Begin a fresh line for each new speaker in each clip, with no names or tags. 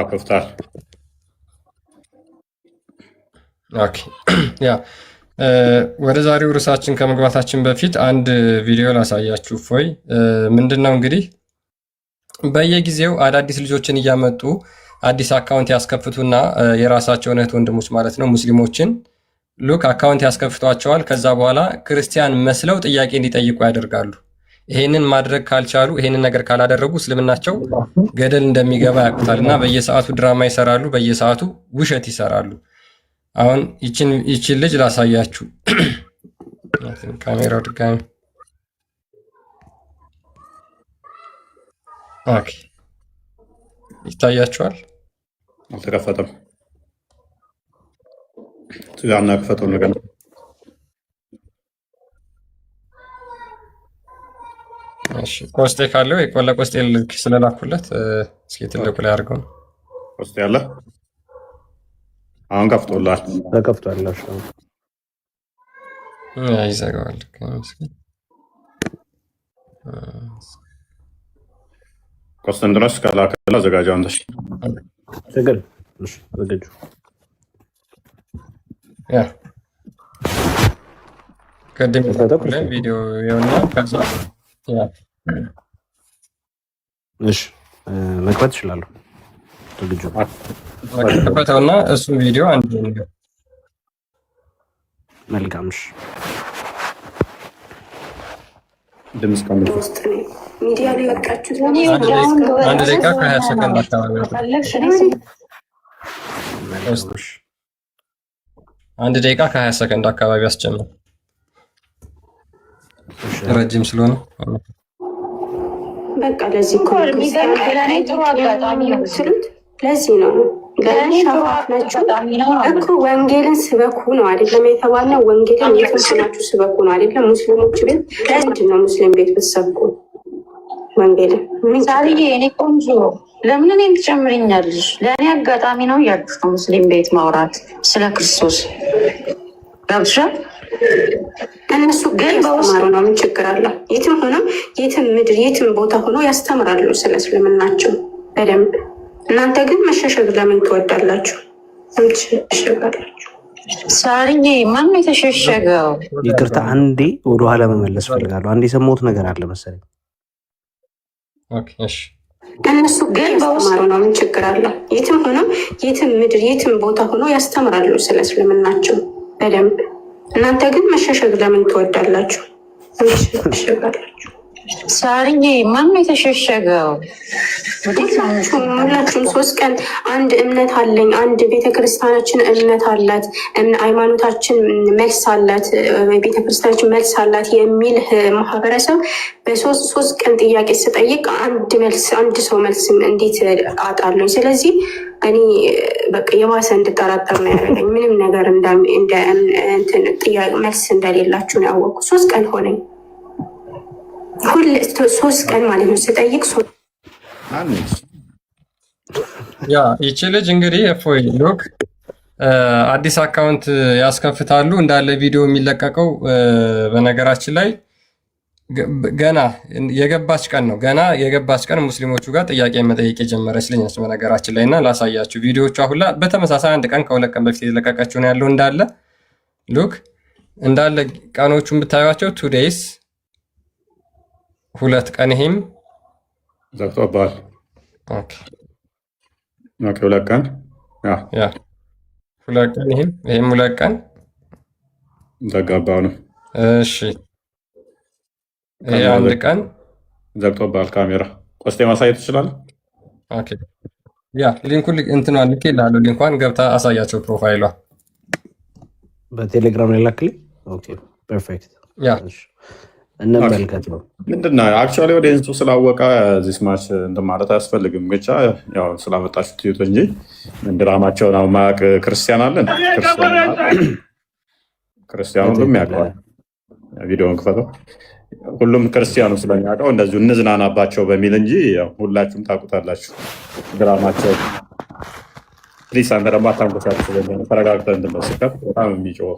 ከፍታል።
ኦኬ ያ ወደ ዛሬው ርዕሳችን ከመግባታችን በፊት አንድ ቪዲዮ ላሳያችሁ። ፎይ ምንድነው እንግዲህ በየጊዜው አዳዲስ ልጆችን እያመጡ አዲስ አካውንት ያስከፍቱና የራሳቸውን እህት ወንድሞች ማለት ነው ሙስሊሞችን ሉክ አካውንት ያስከፍቷቸዋል። ከዛ በኋላ ክርስቲያን መስለው ጥያቄ እንዲጠይቁ ያደርጋሉ። ይሄንን ማድረግ ካልቻሉ፣ ይሄንን ነገር ካላደረጉ እስልምናቸው ገደል እንደሚገባ ያውቁታል እና በየሰዓቱ ድራማ ይሰራሉ፣ በየሰዓቱ ውሸት ይሰራሉ። አሁን ይችን ልጅ ላሳያችሁ። ካሜራው ድጋሚ ኦኬ፣ ይታያችኋል?
አልተከፈተም። ስጋና ከፈተው ነገር ነው።
እሺ ቆስጤ ካለው የቆለ ቆስጤ ልክ ስለላኩለት እስኪ ትልቁ ላይ አድርገው ነው።
ቆስጤ ያለ አሁን ከፍቶላል።
ተከፍቷል።
ይዘጋዋል።
ቆስጤን ድረስ ከላከላ አዘጋጃው አንተሽ
ትግል ዘገጁ
ያ ቀደም ላይ ቪዲዮ የሆነ ከዛ ያ
እሺ መክፈት እችላለሁ። ዝግጁ
ከፈተውና እሱ ቪዲዮ አንድ ነገር
መልካም። እሺ
ድምጽ ከመልስ
ሚዲያ ላይ ወጣችሁ
አንድ ደቂቃ ከ20 ሰከንድ አካባቢ ነው። አንድ ደቂቃ ከ20 ሰከንድ አካባቢ አስጨምር። ረጅም ስለሆነ
በቃ ለዚህ እኮ ጥሩ አጋጣሚ ነው ስሉት ለዚህ ነው እኮ ወንጌልን ስበኩ ነው አይደለም የተባልነው። ወንጌልን የተሰማችሁ ስበኩ ነው አይደለም። ሙስሊሞች ቤት ለምንድን ነው ሙስሊም ቤት ብትሰብኩ ወንጌልን?
ሳሪዬ እኔ ቆንጆ ለምን እኔን ትጨምሪኛለሽ? ለእኔ አጋጣሚ ነው እያልኩሽ ነው። ሙስሊም ቤት ማውራት ስለ ክርስቶስ ገብቶሻል?
እነሱ ግን ያስተማሩ ነው። ምን ችግር አለው? የትም ሆነው የትም ምድር የትም ቦታ ሆኖ ያስተምራሉ ስለ እስልምናቸው በደንብ። እናንተ ግን መሸሸግ ለምን ትወዳላችሁ? ትሸሸጋላችሁ።
ሳሪዬ ማን ነው የተሸሸገው?
ይቅርታ አንዴ ወደኋላ መመለስ ፈልጋለሁ። አንዴ የሰማሁት ነገር አለ መሰለኝ።
እሺ
እነሱ ግን ያስተማሩ ነው። ምን ችግር አለው? የትም ሆነው የትም ምድር የትም ቦታ ሆኖ ያስተምራሉ ስለ እስልምናቸው በደንብ። እናንተ ግን መሸሸግ ለምን ትወዳላችሁ? ትሸሸጋላችሁ።
ሳሪዬ ማን ነው የተሸሸገው?
ሁላችሁም 3 ቀን አንድ እምነት አለኝ፣ አንድ ቤተክርስቲያናችን እምነት አላት፣ ሃይማኖታችን መልስ አላት፣ ቤተክርስቲያናችን መልስ አላት የሚል ማህበረሰብ በ3 ቀን ጥያቄ ስጠይቅ አንድ ሰው መልስ እንዴት አጣለኝ? ስለዚህ እኔ በቃ የባሰ እንድጠራጠር ነው ያደረገኝ። ምንም ነገር መልስ እንደሌላችሁ ነው ያወቅኩ። 3 ቀን ሆነኝ። 3 ቀን ማለት ነው ስጠይቅ።
ያ ይቺ ልጅ እንግዲህ እፎይ ሎክ አዲስ አካውንት ያስከፍታሉ እንዳለ ቪዲዮ የሚለቀቀው በነገራችን ላይ ገና የገባች ቀን ነው። ገና የገባች ቀን ሙስሊሞቹ ጋር ጥያቄ መጠየቅ የጀመረች ልጅ ነች በነገራችን ላይ። እና ላሳያችሁ ቪዲዮዎቿ ሁላ በተመሳሳይ 1 ቀን ከ2 ቀን በፊት የተለቀቀችው ነው ያለው እንዳለ ሉክ እንዳለ ቀኖቹን ብታዩቸው 2 days 2 ቀን ይሄም
ዘግቶባል።
ኦኬ
2 ቀን
ያ 2 ቀን ይሄም 2 ቀን
ዘጋባው ነው።
እሺ ይሄ 1 ቀን
ዘግቶባል። ካሜራ ቆስጤ ማሳየት ይችላል።
ኦኬ ያ ሊንኩን እንትኗን ልኬልሃለሁ። ሊንኳን ገብታ አሳያቸው ፕሮፋይሏ
በቴሌግራም ላይ ላክልኝ። ኦኬ ፐርፌክት።
ያ
እንመልከት ነው
ምንድነው አክቹዋሊ ኦዲየንሱ ስላወቀ ዚስ ማች እንትን ማለት አያስፈልግም። ብቻ ያው ስላመጣችሁት ትዩት እንጂ ድራማቸውን አሁን ማያውቅ ክርስቲያን አለን? ክርስቲያኑ ሁሉም ያውቀዋል። ቪዲዮውን ክፈተው። ሁሉም ክርስቲያኑ ስለሚያውቀው እንደዚሁ እንዝናናባቸው በሚል እንጂ ሁላችሁም ታውቁታላችሁ ድራማቸው። ፕሊስ አንተ ደግሞ አታንኮሳት። ተረጋግተህ እንድመስከት በጣም የሚጮህ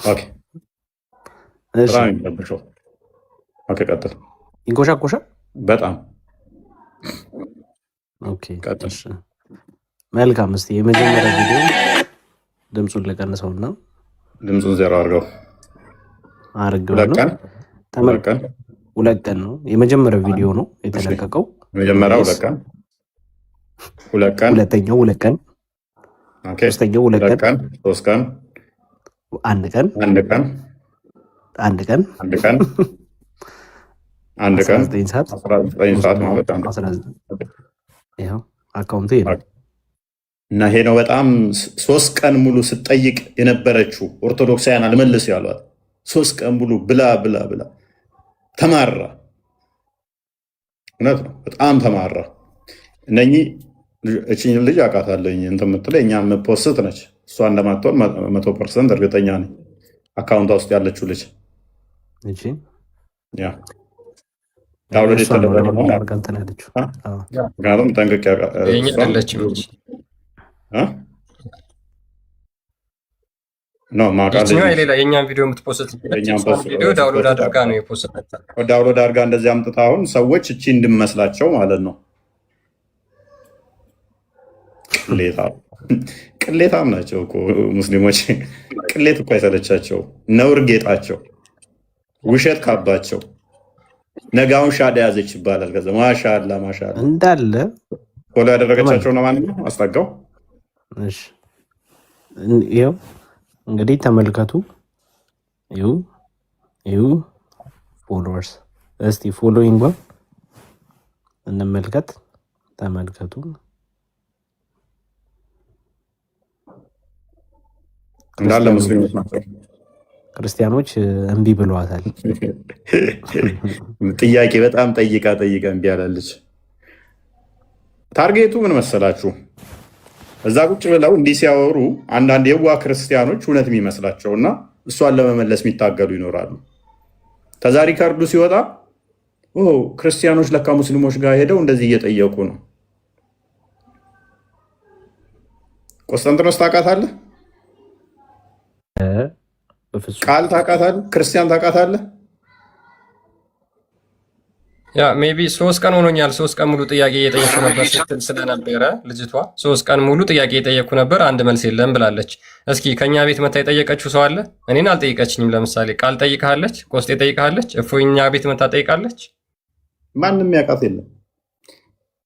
ኦኬ ቀጥል።
ይንኮሻኮሻል
በጣም
ኦኬ እሺ መልካም። እስቲ የመጀመሪያ ቪዲዮ ድምፁን ልቀንሰውና
ድምፁን ዜሮ አድርገው።
ሁለት ቀን ነው የመጀመሪያው ቪዲዮ ነው የተለቀቀው።
መጀመሪያው ሁለት ቀን፣
ሁለተኛው 2 ቀን፣ ሶስተኛው 2 ቀን፣
3 ቀን፣
አንድ ቀን 19 ሰዓት
ማለት ነው።
ይኸው አካውንቱ ይሄ ነው
እና ይሄ ነው በጣም 3 ቀን ሙሉ ስትጠይቅ የነበረችው ኦርቶዶክሳውያን አልመልስ ያሏት 3 ቀን ሙሉ ብላ ተማራ። እውነት ነው፣ በጣም ተማራ። እነኚህ እቺን ልጅ አውቃታለሁኝ እንትን የምትለው እኛ ፖስት ነች። እሷ እንደማትሆን 100% እርግጠኛ ነኝ። አካውንቷ ውስጥ ያለችው ልጅ
እቺ
ያ ዳውንሎድ የተደረገ ነው። ምክንያቱም ጠንቅቄ
የእኛን ቪዲዮ የምትፖስት ቪዲዮ ዳውንሎድ አድርጋ ነው የፖስተችው።
ዳውንሎድ አድርጋ እንደዚህ አምጥታ አሁን ሰዎች እቺ እንድመስላቸው ማለት ነው። ቅሌታም ናቸው እኮ ሙስሊሞች። ቅሌት እኮ አይሰለቻቸው። ነውር ጌጣቸው፣ ውሸት ካባቸው። ነጋውን ሻዳ ያዘች ይባላል። ከዛ ማሻአላ
እንዳለ
ፎሎ ያደረገቻቸው ነው ማለት ነው። አስጠጋው።
እሺ ይኸው እንግዲህ ተመልከቱ። ይኸው ፎሎወርስ፣ እስቲ ፎሎዊንግ እንመልከት። ተመልከቱ።
እንዳለ ሙስሊሞች ናቸው።
ክርስቲያኖች እምቢ ብለዋታል።
ጥያቄ በጣም ጠይቃ እምቢ አላለች። ታርጌቱ ምን መሰላችሁ? እዛ ቁጭ ብለው እንዲህ ሲያወሩ አንዳንድ የዋ ክርስቲያኖች እውነት የሚመስላቸው እና እሷን ለመመለስ የሚታገሉ ይኖራሉ። ከዛ ሪካርዱ ሲወጣ ክርስቲያኖች ለካ ሙስሊሞች ጋር ሄደው እንደዚህ እየጠየቁ ነው። ቆስጠንጥኖስ ታውቃታለህ? ቃል ታውቃታለህ? ክርስቲያን ታውቃታለህ?
ያ ሜቢ 3 ቀን ሆኖኛል። 3 ቀን ሙሉ ጥያቄ እየጠየኩ ነበር ስትል ስለነበረ ልጅቷ 3 ቀን ሙሉ ጥያቄ እየጠየኩ ነበር፣ አንድ መልስ የለም ብላለች። እስኪ ከኛ ቤት መታ የጠየቀችው ሰው አለ? እኔን አልጠይቀችኝም። ለምሳሌ ቃል ጠይቃለች፣ ቆስጤ ጠይቃለች፣ እፎይኛ ቤት መታ ጠይቃለች።
ማንም ያውቃት የለም።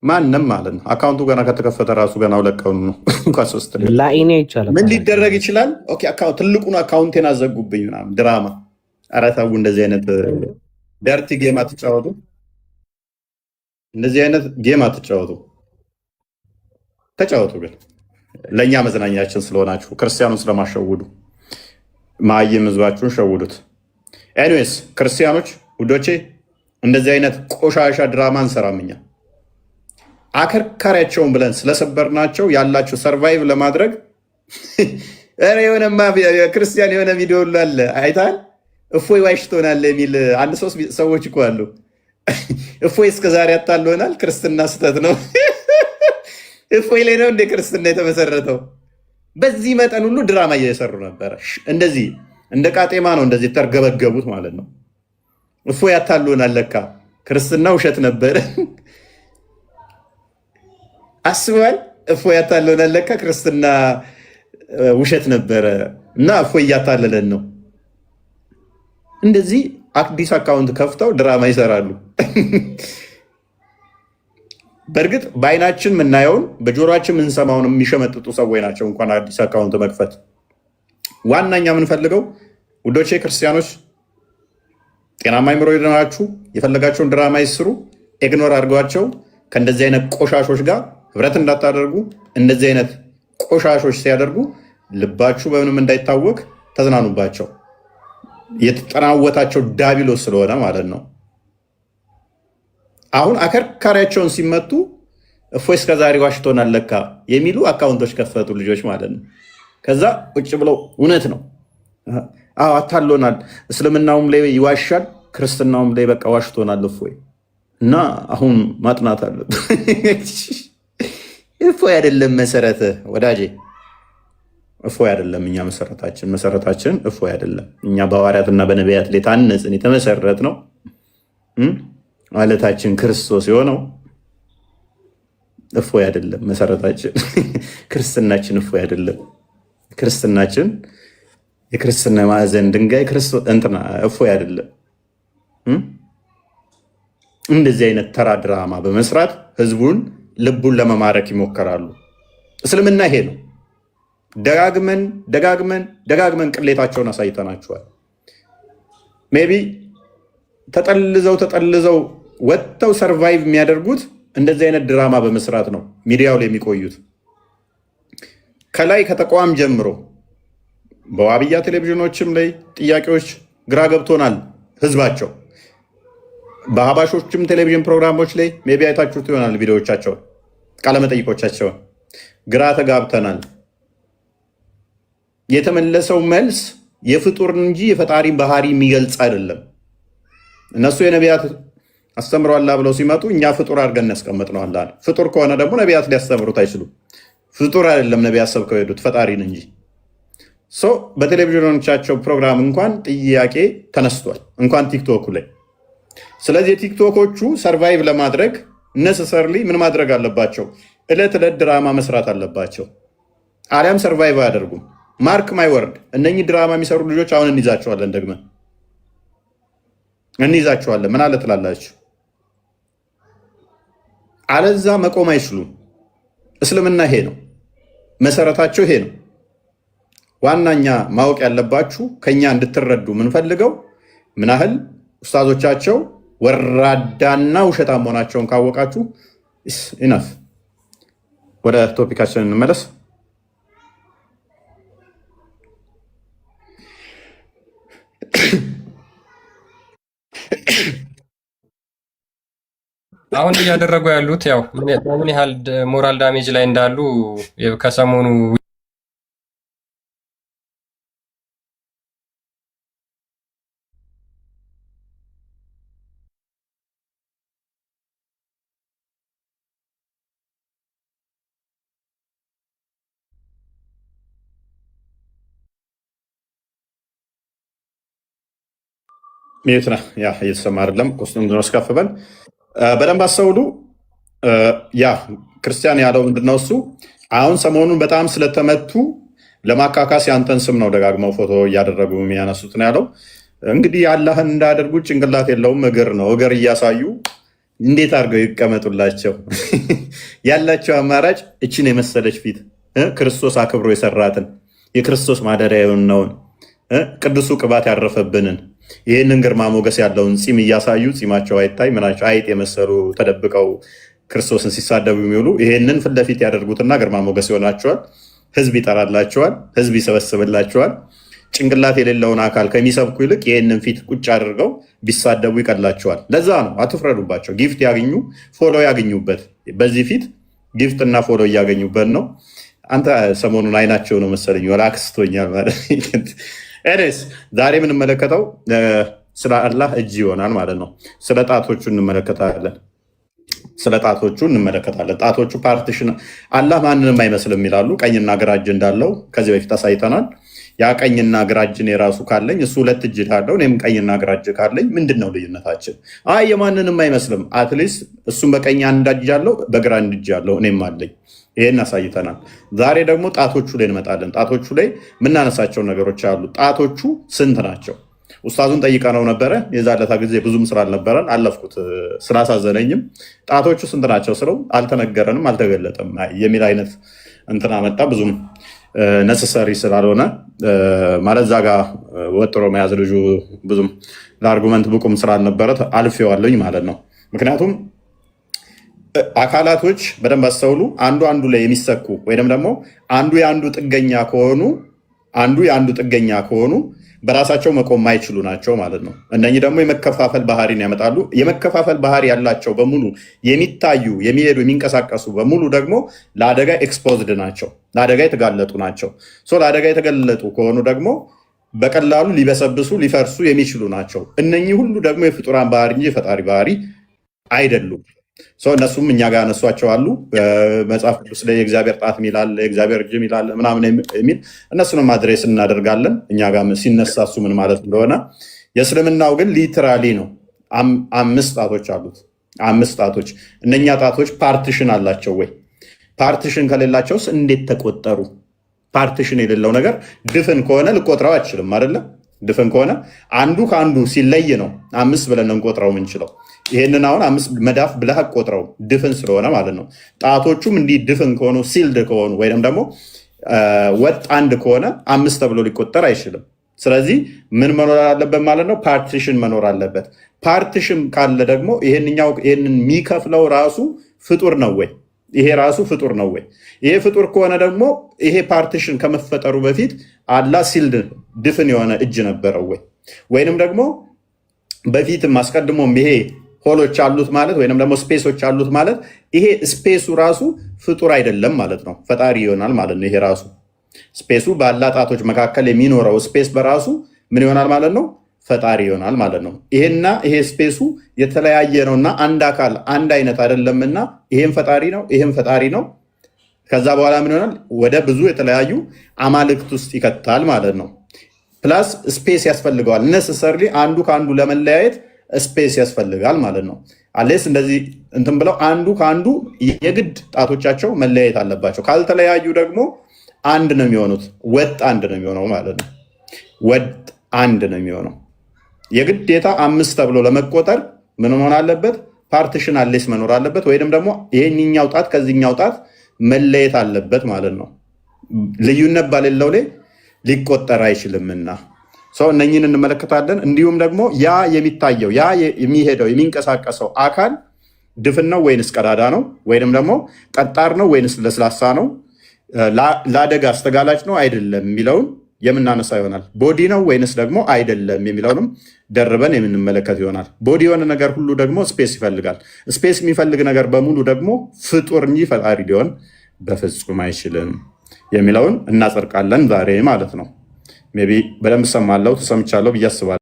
ማንም ማለት ነው። አካውንቱ ገና ከተከፈተ ራሱ ገና 2 ቀኑ ነው። እንኳን 3
ላይኔ ይቻላል።
ምን ሊደረግ ይችላል? ኦኬ አካውንት ትልቁን አካውንቴን አዘጉብኝ ምናምን ድራማ። ኧረ ተው እንደዚህ አይነት ደርቲ ጌም አትጫወቱ። እንደዚህ አይነት ጌም አትጫወቱ። ተጫወቱ ግን ለእኛ መዝናኛችን ስለሆናችሁ ክርስቲያኑን ስለማሸውዱ ማይም ህዝባችሁን ሸውዱት። ኤኒዌይስ ክርስቲያኖች ውዶቼ እንደዚህ አይነት ቆሻሻ ድራማ እንሰራም እኛ። አከርካሪያቸውን ብለን ስለሰበርናቸው ያላችሁ ሰርቫይቭ ለማድረግ የሆነማ ክርስቲያን የሆነ ቪዲዮ አለ አይታል። እፎይ ዋሽቶናል የሚል 1-3 ሰዎች እኮ አሉ። እፎይ እስከዛሬ አታሎናል፣ ክርስትና ስህተት ነው። እፎይ ላይ ነው እንደ ክርስትና የተመሰረተው። በዚህ መጠን ሁሉ ድራማ እየሰሩ ነበረ። እንደዚህ እንደ ቃጤማ ነው እንደዚህ ተርገበገቡት ማለት ነው። እፎይ አታሎናል፣ ለካ ክርስትና ውሸት ነበረ። አስበዋል። እፎይ አታሎናል፣ ለካ ክርስትና ውሸት ነበረ እና እፎይ እያታለለን ነው። እንደዚህ አዲስ አካውንት ከፍተው ድራማ ይሰራሉ። በእርግጥ በአይናችን የምናየውን በጆሮችን የምንሰማውን የሚሸመጥጡ ሰዎች ናቸው። እንኳን አዲስ አካውንት መክፈት ዋናኛ የምንፈልገው ውዶቼ ክርስቲያኖች ጤናማ አይምሮ ይኖራችሁ፣ የፈለጋቸውን ድራማ ይስሩ። ኢግኖር አድርጓቸው። ከእንደዚህ አይነት ቆሻሾች ጋር ህብረት እንዳታደርጉ። እንደዚህ አይነት ቆሻሾች ሲያደርጉ ልባችሁ በምንም እንዳይታወቅ ተዝናኑባቸው። የተጠናወታቸው ዳቢሎስ ስለሆነ ማለት ነው። አሁን አከርካሪያቸውን ሲመቱ እፎይ እስከዛሬ ዋሽቶናል ለካ የሚሉ አካውንቶች ከፈቱ ልጆች ማለት ነው። ከዛ ቁጭ ብለው እውነት ነው አታሎናል፣ እስልምናውም ላይ ይዋሻል፣ ክርስትናውም ላይ በቃ ዋሽቶናል እፎይ እና አሁን ማጥናት አለብን። እፎይ አይደለም መሰረተ ወዳጄ፣ እፎይ አይደለም። እኛ መሰረታችን እፎይ አይደለም። እኛ በሐዋርያትና በነቢያት ላይ ታነጽን የተመሰረት ነው። ማለታችን ክርስቶስ የሆነው እፎይ አይደለም መሰረታችን። ክርስትናችን እፎይ አይደለም። ክርስትናችን የክርስትና ማዕዘን ድንጋይ እንትና እፎይ አይደለም። እንደዚህ አይነት ተራ ድራማ በመስራት ህዝቡን ልቡን ለመማረክ ይሞከራሉ። እስልምና ይሄ ነው። ደጋግመን ደጋግመን ደጋግመን ቅሌታቸውን አሳይተናቸዋል። ሜይ ቢ ተጠልዘው ወጥተው ሰርቫይቭ የሚያደርጉት እንደዚህ አይነት ድራማ በመስራት ነው ሚዲያው ላይ የሚቆዩት። ከላይ ከተቋም ጀምሮ በዋብያ ቴሌቪዥኖችም ላይ ጥያቄዎች ግራ ገብቶናል ህዝባቸው። በሀባሾችም ቴሌቪዥን ፕሮግራሞች ላይ ሜይ ቢ አይታችሁት ይሆናል ቪዲዮዎቻቸውን፣ ቃለመጠይቆቻቸውን። ግራ ተጋብተናል። የተመለሰው መልስ የፍጡር እንጂ የፈጣሪን ባህሪ የሚገልጽ አይደለም። እነሱ የነቢያት አስተምረዋላ ብለው ሲመጡ እኛ ፍጡር አድርገን እናስቀምጥ ነው አለ። ፍጡር ከሆነ ደግሞ ነቢያት ሊያስተምሩት አይችሉም። ፍጡር አይደለም ነቢያት ሰብከው ሄዱት ፈጣሪን እንጂ። በቴሌቪዥኖቻቸው ፕሮግራም እንኳን ጥያቄ ተነስቷል፣ እንኳን ቲክቶኩ ላይ። ስለዚህ ቲክቶኮቹ ሰርቫይቭ ለማድረግ ነሰሰርሊ ምን ማድረግ አለባቸው? እለት ዕለት ድራማ መስራት አለባቸው። አሊያም ሰርቫይቭ አያደርጉም። ማርክ ማይ ወርድ፣ እነኚህ ድራማ የሚሰሩ ልጆች አሁን እንይዛቸዋለን፣ ደግመን እንይዛቸዋለን። ምን አለ ትላላችሁ? አለዛ መቆም አይችሉም። እስልምና ይሄ ነው መሰረታቸው፣ ይሄ ነው። ዋናኛ ማወቅ ያለባችሁ ከኛ እንድትረዱ የምንፈልገው ምን ያህል ኡስታዞቻቸው ወራዳና ውሸታም መሆናቸውን ካወቃችሁ ኢነፍ። ወደ ቶፒካችን እንመለስ።
አሁን እያደረጉ ያሉት ያው ምን ያህል ሞራል ዳሜጅ ላይ እንዳሉ ከሰሞኑ
ሚዩት ነህ? ያ እየተሰማ አይደለም። ኮስቱም ስከፍበን በደንብ አስተውሉ። ያ ክርስቲያን ያለው ምንድነው? እሱ አሁን ሰሞኑን በጣም ስለተመቱ ለማካካስ ያንተን ስም ነው ደጋግመው ፎቶ እያደረጉ የሚያነሱት ነው ያለው። እንግዲህ አላህን እንዳያደርጉ ጭንቅላት የለውም እግር ነው። እግር እያሳዩ እንዴት አድርገው ይቀመጡላቸው? ያላቸው አማራጭ እችን የመሰለች ፊት ክርስቶስ አክብሮ የሰራትን የክርስቶስ ማደሪያ የሆነውን ቅዱሱ ቅባት ያረፈብንን ይህንን ግርማ ሞገስ ያለውን ፂም እያሳዩ ፂማቸው አይታይ ምናቸው አይጥ የመሰሉ ተደብቀው ክርስቶስን ሲሳደቡ የሚውሉ ይህንን ፊት ለፊት ያደርጉትና ግርማ ሞገስ ይሆናቸዋል። ህዝብ ይጠራላቸዋል፣ ህዝብ ይሰበስብላቸዋል። ጭንቅላት የሌለውን አካል ከሚሰብኩ ይልቅ ይህንን ፊት ቁጭ አድርገው ቢሳደቡ ይቀላቸዋል። ለዛ ነው አትፍረዱባቸው። ጊፍት ያገኙ፣ ፎሎ ያገኙበት። በዚህ ፊት ጊፍት እና ፎሎ እያገኙበት ነው። አንተ ሰሞኑን አይናቸው ነው መሰለኝ ወላ አክስቶኛል ማለት ኤኒዌይስ ዛሬ የምንመለከተው ስለ አላህ እጅ ይሆናል ማለት ነው። ስለ ጣቶቹ እንመለከታለን። ጣቶቹ ፓርቲሽን አላህ ማንንም አይመስልም ይላሉ። ቀኝና ግራ እጅ እንዳለው ከዚህ በፊት አሳይተናል። ያ ቀኝና ግራ እጅን የራሱ ካለኝ እሱ ሁለት እጅ ካለው እኔም ቀኝና ግራ እጅ ካለኝ ምንድን ነው ልዩነታችን? አይ የማንንም አይመስልም። አትሊስት እሱም በቀኝ አንድ እጅ አለው፣ በግራ አንድ እጅ አለው፣ እኔም አለኝ። ይሄን አሳይተናል። ዛሬ ደግሞ ጣቶቹ ላይ እንመጣለን። ጣቶቹ ላይ የምናነሳቸው ነገሮች አሉ። ጣቶቹ ስንት ናቸው? ኡስታዙን ጠይቀነው ነበረ። የዛለታ ጊዜ ብዙም ስላልነበረን አለፍኩት፣ ስላሳዘነኝም ጣቶቹ ስንት ናቸው ስለው አልተነገረንም፣ አልተገለጠም የሚል አይነት እንትና መጣ። ብዙም ነሰሰሪ ስላልሆነ ማለት ዛ ጋ ወጥሮ መያዝ ልጁ ብዙም ለአርጉመንት ብቁም ስላልነበረ አልፌዋለኝ ማለት ነው። ምክንያቱም አካላቶች በደንብ አስተውሉ። አንዱ ላይ የሚሰኩ ወይም ደግሞ አንዱ የአንዱ ጥገኛ ከሆኑ በራሳቸው መቆም ማይችሉ ናቸው ማለት ነው። እነኚህ ደግሞ የመከፋፈል ባህሪን ያመጣሉ። የመከፋፈል ባህሪ ያላቸው በሙሉ የሚታዩ፣ የሚሄዱ፣ የሚንቀሳቀሱ በሙሉ ደግሞ ለአደጋ ኤክስፖዝድ ናቸው፣ ለአደጋ የተጋለጡ ናቸው። ለአደጋ የተጋለጡ ከሆኑ ደግሞ በቀላሉ ሊበሰብሱ፣ ሊፈርሱ የሚችሉ ናቸው። እነኚህ ሁሉ ደግሞ የፍጡራን ባህሪ እንጂ የፈጣሪ ባህሪ አይደሉም። እነሱም እኛ ጋር ያነሷቸው አሉ። መጽሐፍ ቅዱስ ላይ የእግዚአብሔር ጣት ሚላል፣ የእግዚአብሔር እጅ ሚላል ምናምን የሚል እነሱንም አድሬስ እናደርጋለን። እኛ ጋር ሲነሳ እሱ ምን ማለት እንደሆነ። የእስልምናው ግን ሊትራሊ ነው። 5 ጣቶች አሉት። 5 ጣቶች። እነኛ ጣቶች ፓርቲሽን አላቸው ወይ? ፓርቲሽን ከሌላቸውስ እንዴት ተቆጠሩ? ፓርቲሽን የሌለው ነገር ድፍን ከሆነ ልቆጥረው አይችልም አይደለም። ድፍን ከሆነ አንዱ ከአንዱ ሲለይ ነው 5 ብለን እንቆጥረው የምንችለው። ይሄንን አሁን 5 መዳፍ ብለህ ቆጥረው ድፍን ስለሆነ ማለት ነው። ጣቶቹም እንዲህ ድፍን ከሆኑ ሲልድ ከሆኑ ወይም ደግሞ ወጥ አንድ ከሆነ 5 ተብሎ ሊቆጠር አይችልም። ስለዚህ ምን መኖር አለበት ማለት ነው? ፓርቲሽን መኖር አለበት። ፓርቲሽን ካለ ደግሞ ይሄንን የሚከፍለው ራሱ ፍጡር ነው ወይ? ይሄ ራሱ ፍጡር ነው ወይ? ይሄ ፍጡር ከሆነ ደግሞ ይሄ ፓርቲሽን ከመፈጠሩ በፊት አላህ ሲልድ ድፍን የሆነ እጅ ነበረው ወይ? ወይንም ደግሞ በፊትም አስቀድሞም ይሄ ሆሎች አሉት ማለት ወይንም ደግሞ ስፔሶች አሉት ማለት ይሄ ስፔሱ ራሱ ፍጡር አይደለም ማለት ነው፣ ፈጣሪ ይሆናል ማለት ነው። ይሄ ራሱ ስፔሱ በአላህ ጣቶች መካከል የሚኖረው ስፔስ በራሱ ምን ይሆናል ማለት ነው? ፈጣሪ ይሆናል ማለት ነው። ይሄና ይሄ ስፔሱ የተለያየ ነውና አንድ አካል አንድ አይነት አይደለምና ይሄም ፈጣሪ ነው፣ ይሄም ፈጣሪ ነው። ከዛ በኋላ ምን ይሆናል? ወደ ብዙ የተለያዩ አማልክት ውስጥ ይከታል ማለት ነው። ፕላስ ስፔስ ያስፈልገዋል። ነሰሰርሊ አንዱ ከአንዱ ለመለያየት ስፔስ ያስፈልጋል ማለት ነው። አሌስ እንደዚህ እንትን ብለው አንዱ ከአንዱ የግድ ጣቶቻቸው መለያየት አለባቸው። ካልተለያዩ ደግሞ አንድ ነው የሚሆኑት፣ ወጥ አንድ ነው የሚሆነው ማለት ነው። ወጥ አንድ ነው የሚሆነው። የግዴታ 5 ተብሎ ለመቆጠር ምን መሆን አለበት? ፓርቲሽን አሌስ መኖር አለበት፣ ወይንም ደግሞ ይሄኛው ጣት ከዚህኛው ጣት መለየት አለበት ማለት ነው። ልዩነት ባሌለው ላይ ሊቆጠር አይችልምና ሰው እነኝን እንመለከታለን። እንዲሁም ደግሞ ያ የሚታየው ያ የሚሄደው የሚንቀሳቀሰው አካል ድፍን ነው ወይንስ ቀዳዳ ነው? ወይንም ደግሞ ጠጣር ነው ወይንስ ለስላሳ ነው? ለአደጋ አስተጋላጭ ነው አይደለም የሚለውን የምናነሳ ይሆናል። ቦዲ ነው ወይንስ ደግሞ አይደለም የሚለውንም ደርበን የምንመለከት ይሆናል። ቦዲ የሆነ ነገር ሁሉ ደግሞ ስፔስ ይፈልጋል። ስፔስ የሚፈልግ ነገር በሙሉ ደግሞ ፍጡር እንጂ ፈጣሪ ሊሆን በፍጹም አይችልም የሚለውን እናጸድቃለን ዛሬ ማለት ነው። ሜይ ቢ በደንብ ሰማለው ተሰምቻለሁ ብዬ አስባለሁ።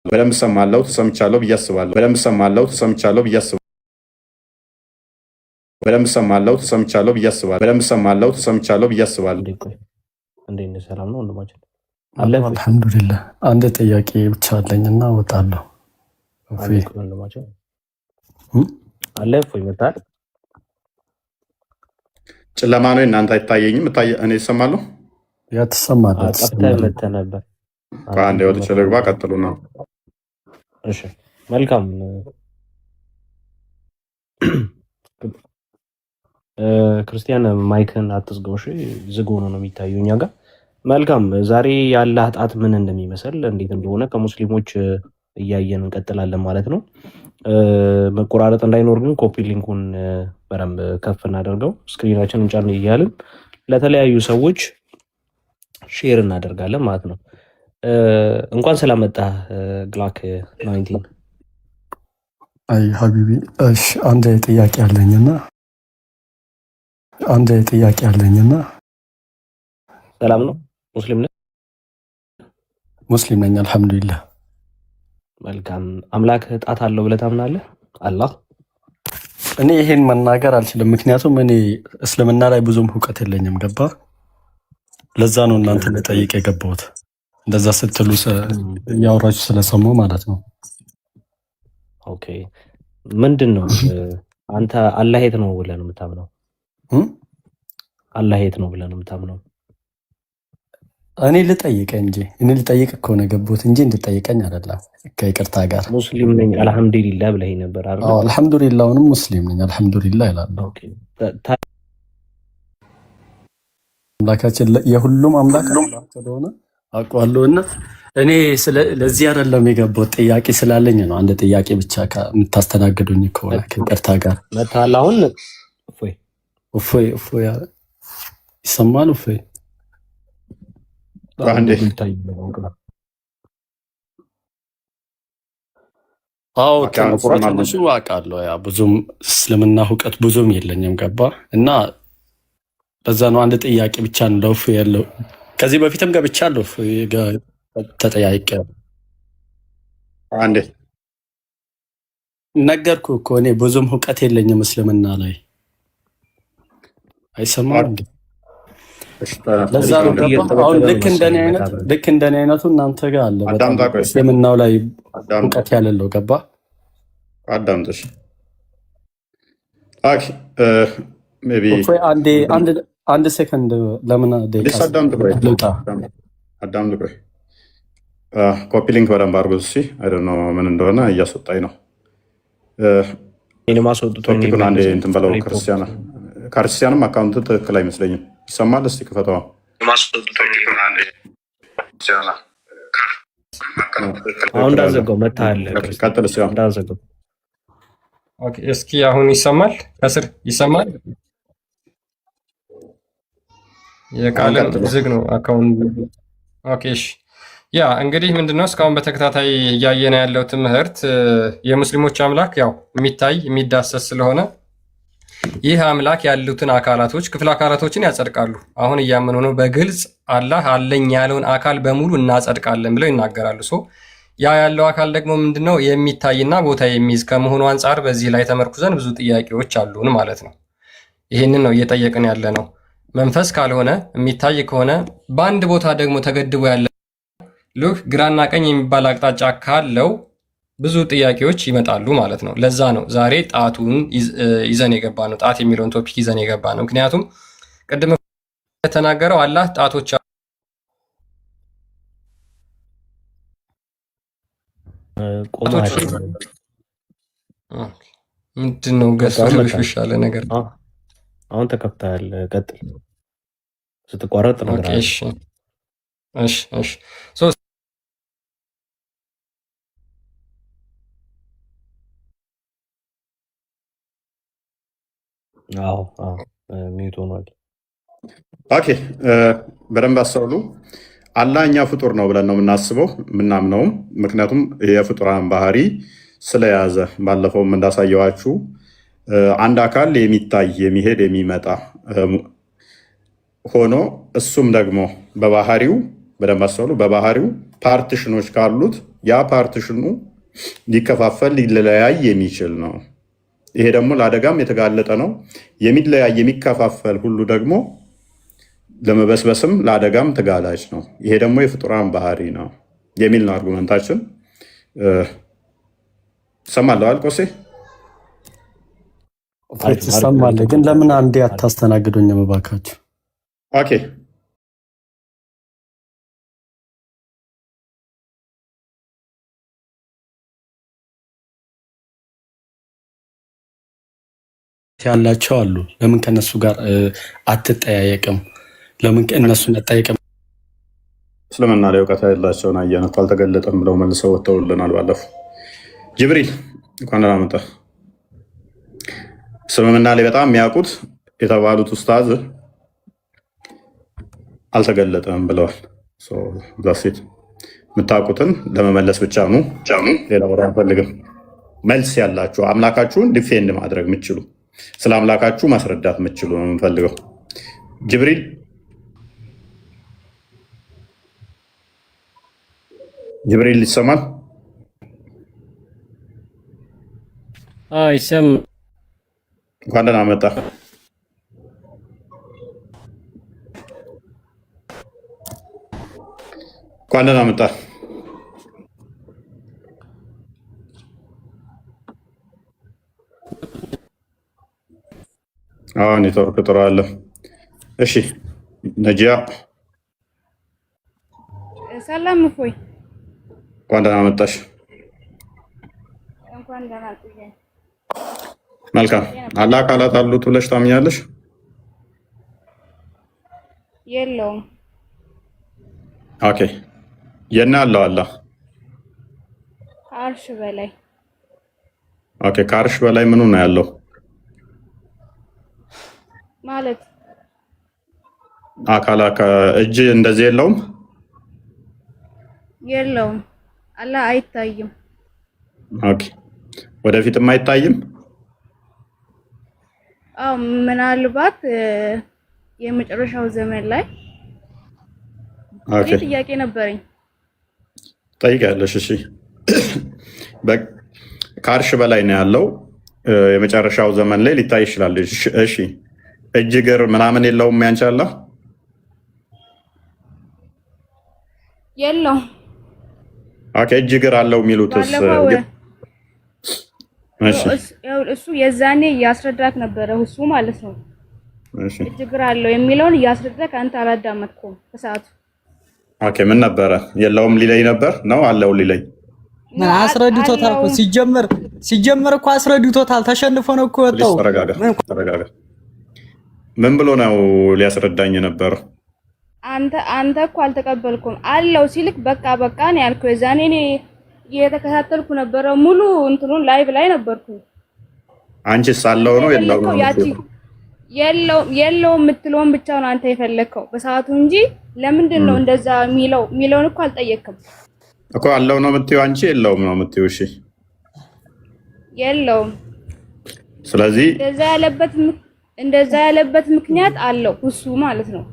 በደንብ ሰማለው ተሰምቻለሁ ብዬ አስባለሁ። በደንብ ሰማለው ተሰምቻለሁ ብዬ አስባለሁ። በደንብ ሰማለው ተሰምቻለሁ ብዬ አስባለሁ። በደንብ ሰማለው ተሰምቻለሁ ብዬ አስባለሁ።
እንዴት ነህ? ሰላም ነው ወንድማችን?
አልሐምዱሊላህ። አንድ ጥያቄ ብቻ አለኝና እወጣለሁ።
ወንድማችን አለ እፎይ መጣል
ጨለማ ነው እናንተ አይታየኝም። እኔ እሰማለሁ።
ያ ትሰማለህ?
ጠፍተህ መተህ ነበር።
አንዴ ወጥቼ ልግባ። ቀጥሉ ነው።
እሺ መልካም። ክርስቲያን ማይክን አትዝጋው እሺ፣ ዝግ ሆኖ ነው የሚታየው እኛ ጋር። መልካም። ዛሬ ያለህ ጣት ምን እንደሚመስል እንዴት እንደሆነ ከሙስሊሞች እያየን እንቀጥላለን ማለት ነው። መቆራረጥ እንዳይኖር ግን ኮፒ ሊንኩን በደንብ ከፍ እናደርገው፣ ስክሪናችንን ጫን እያልን ለተለያዩ ሰዎች ሼር እናደርጋለን ማለት ነው። እንኳን ስለመጣ ግላክ 19
አይ ሀቢቢ። እሺ አንድ ጥያቄ አለኝና
ሰላም ነው? ሙስሊም ነህ?
ሙስሊም ነኝ አልሐምዱሊላህ።
መልካም። አምላክ ጣት አለው ብለህ ታምናለህ? አላህ
እኔ ይሄን መናገር አልችልም፣ ምክንያቱም እኔ እስልምና ላይ ብዙም እውቀት የለኝም። ገባ? ለዛ ነው እናንተ ልጠይቅ የገባሁት። እንደዛ ስትሉ እያወራችሁ ስለሰማሁ ማለት ነው።
ኦኬ። ምንድን ነው አንተ አላህ የት ነው ብለህ ነው የምታምነው? አላህ የት ነው ብለህ ነው የምታምነው?
እኔ ልጠይቅ እኮ ነው የገባሁት እንጂ እንድጠይቀኝ አይደለም። ከይቅርታ ጋር
ሙስሊም ነኝ አልሐምዱሊላህ ብለህ ነበር አይደል?
አዎ አልሐምዱሊላህ፣ አሁንም ሙስሊም ነኝ አልሐምዱሊላህ ይላል።
ኦኬ።
አምላካችን የሁሉም አምላክ ስለሆነ አውቀዋለሁና እኔ ለዚህ አይደለም የገባሁት፣ ጥያቄ ስላለኝ ነው። አንድ ጥያቄ ብቻ የምታስተናግዱኝ ከሆነ ከይቅርታ ጋር
መታል። አሁን
እፎይ ይሰማል? እፎይ አዎ ትንሹ አውቃለሁ። ያ ብዙም እስልምና እውቀት ብዙም የለኝም። ገባ? እና በዛ ነው አንድ ጥያቄ ብቻ ነው ለእፎይ ያለው። ከዚህ በፊትም ገብቻለሁ ተጠያይቄ
አንዴ
ነገርኩ እኮ እኔ ብዙም እውቀት የለኝም እስልምና ላይ። አይሰማም እንዴ? ለዛ ነው አሁን ልክ እንደኔ አይነቱ እናንተ ጋር አለ በጣም እስልምናው ላይ እውቀት ያለለው። ገባ?
አዳምጥሽ ሜይ ቢ
አንድ ሴከንድ ለምን ደቂቃ ልውጣ?
አዳም ልቆይ። ኮፒ ሊንክ በደንብ አድርጎት። እሺ አይ ዶንት ኖ ምን እንደሆነ እያስወጣኝ ነው። ቶፒኩን አንዴ እንትን በለው። ክርስቲያንም አካውንት ትክክል አይመስለኝም። ይሰማል? እስቲ ክፈተዋ።
አሁን እንዳዘጋው መታለ
ቀጥል።
እንዳዘጋው
እስኪ አሁን ይሰማል? ከስር ይሰማል? የቃልም ዝግ ነው አካውንት። ኦኬ እሺ። ያ እንግዲህ ምንድነው እስካሁን በተከታታይ እያየነ ያለው ትምህርት የሙስሊሞች አምላክ ያው የሚታይ የሚዳሰስ ስለሆነ ይህ አምላክ ያሉትን አካላቶች ክፍል አካላቶችን ያጸድቃሉ። አሁን እያመኑ ነው። በግልጽ አላህ አለኝ ያለውን አካል በሙሉ እናጸድቃለን ብለው ይናገራሉ። ያ ያለው አካል ደግሞ ምንድነው የሚታይና ቦታ የሚይዝ ከመሆኑ አንጻር በዚህ ላይ ተመርኩዘን ብዙ ጥያቄዎች አሉን ማለት ነው። ይህንን ነው እየጠየቅን ያለ ነው። መንፈስ ካልሆነ የሚታይ ከሆነ በአንድ ቦታ ደግሞ ተገድቦ ያለ ልክ ግራና ቀኝ የሚባል አቅጣጫ ካለው ብዙ ጥያቄዎች ይመጣሉ ማለት ነው። ለዛ ነው ዛሬ ጣቱን ይዘን የገባ ነው። ጣት የሚለውን ቶፒክ ይዘን የገባ ነው። ምክንያቱም ቅድም የተናገረው አላህ ጣቶች ምንድን ነው ገሱ ልብሽብሽ ያለ ነገር
አሁን ተከፍተሃል። ቀጥል። ስትቋረጥ ነው።
እሺ
ሚዩት ሆኗል።
ኦኬ በደንብ አስተውሉ። አላህ እኛ ፍጡር ነው ብለን ነው የምናስበው የምናምነውም። ምክንያቱም የፍጡራን ባህሪ ስለያዘ ባለፈውም እንዳሳየዋችሁ አንድ አካል የሚታይ የሚሄድ የሚመጣ ሆኖ እሱም ደግሞ በባህሪው በደንብ አስተውሉ፣ በባህሪው ፓርቲሽኖች ካሉት ያ ፓርቲሽኑ ሊከፋፈል ሊለያይ የሚችል ነው። ይሄ ደግሞ ለአደጋም የተጋለጠ ነው። የሚለያይ የሚከፋፈል ሁሉ ደግሞ ለመበስበስም ለአደጋም ተጋላጭ ነው። ይሄ ደግሞ የፍጡራን ባህሪ ነው የሚል ነው አርጉመንታችን። ሰማለዋል ቆሴ
ትሰማለህ? ግን ለምን አንዴ አታስተናግዱኝም እባካችሁ?
ኦኬ
ያላቸው አሉ። ለምን ከነሱ ጋር አትጠያየቅም? ለምን እነሱን አትጠያየቅም?
እስልምና ላይ እውቀት ያላቸውን አየን እኮ አልተገለጠም ብለው መልሰው ወጥተውልናል። ባለፈው ጅብሪል እንኳን ደህና መጣህ። እስልምና ላይ በጣም የሚያውቁት የተባሉት ኡስታዝ አልተገለጠም ብለዋል። ዛሴት የምታውቁትን ለመመለስ ብቻ ነው፣ ሌላ ወሬ አንፈልግም። መልስ ያላችሁ አምላካችሁን ዲፌንድ ማድረግ የምችሉ ስለ አምላካችሁ ማስረዳት የምችሉ ነው የምንፈልገው። ጅብሪል ይሰማል?
ይሰማል።
እንኳን ደህና መጣ። እንኳን ደህና መጣ። ኔትወርክ ጥሩ አለ። እሺ ነጂያ
ሰላም እፎይ፣
እንኳን ደህና መጣሽ።
እንኳን ደህና ቆየኝ።
መልካም። አላህ አካላት አሉት ብለሽ ታምኛለሽ?
የለውም።
ኦኬ የና አለው አላህ
ከአርሽ በላይ።
ኦኬ ከአርሽ በላይ ምኑ ነው ያለው
ማለት?
አካላ እጅ እንደዚህ የለውም?
የለውም። አላህ አይታይም።
ኦኬ ወደፊትም አይታይም?
አዎ ምናልባት የመጨረሻው ዘመን ላይ ጥያቄ ነበረኝ።
ጠይቂያለሽ? እሺ ከአርሽ በላይ ነው ያለው። የመጨረሻው ዘመን ላይ ሊታይ ይችላል። እሺ እጅ እግር ምናምን የለውም? ያንቻላ
የለውም።
ኦኬ እጅ እግር አለው የሚሉትስ?
እሱ የዛኔ ያስረዳት ነበረ እሱ ማለት ነው። እጅ እግር አለው የሚለውን እያስረዳክ አንተ አላዳመጥኩም በሰዓቱ።
ኦኬ ምን ነበረ? የለውም ሊለኝ ነበር ነው አለው ሊለኝ
ምን አስረድቶታል እኮ ሲጀመር እኮ አስረድቶታል። ተሸንፎ ነው እኮ ወጣው።
ተረጋጋ። ምን ብሎ ነው ሊያስረዳኝ ነበር?
አንተ እኮ አልተቀበልኩም አለው ሲልክ በቃ ነው ያልከው። የዛኔ እኔ እየተከታተልኩ ነበረ፣ ሙሉ እንትኑን ላይቭ ላይ ነበርኩ።
አንቺስ አለው ነው
የለውም የምትለውን ብቻ ነው አንተ የፈለከው በሰዓቱ እንጂ ለምንድን ነው እንደዛ የሚለውን እኮ አልጠየቅም
እኮ። አለው ነው የምትይው አንቺ፣ የለውም ነው የምትይው። እሺ
የለውም።
ስለዚህ
እንደዛ ያለበት ምክንያት አለው እሱ ማለት ነው።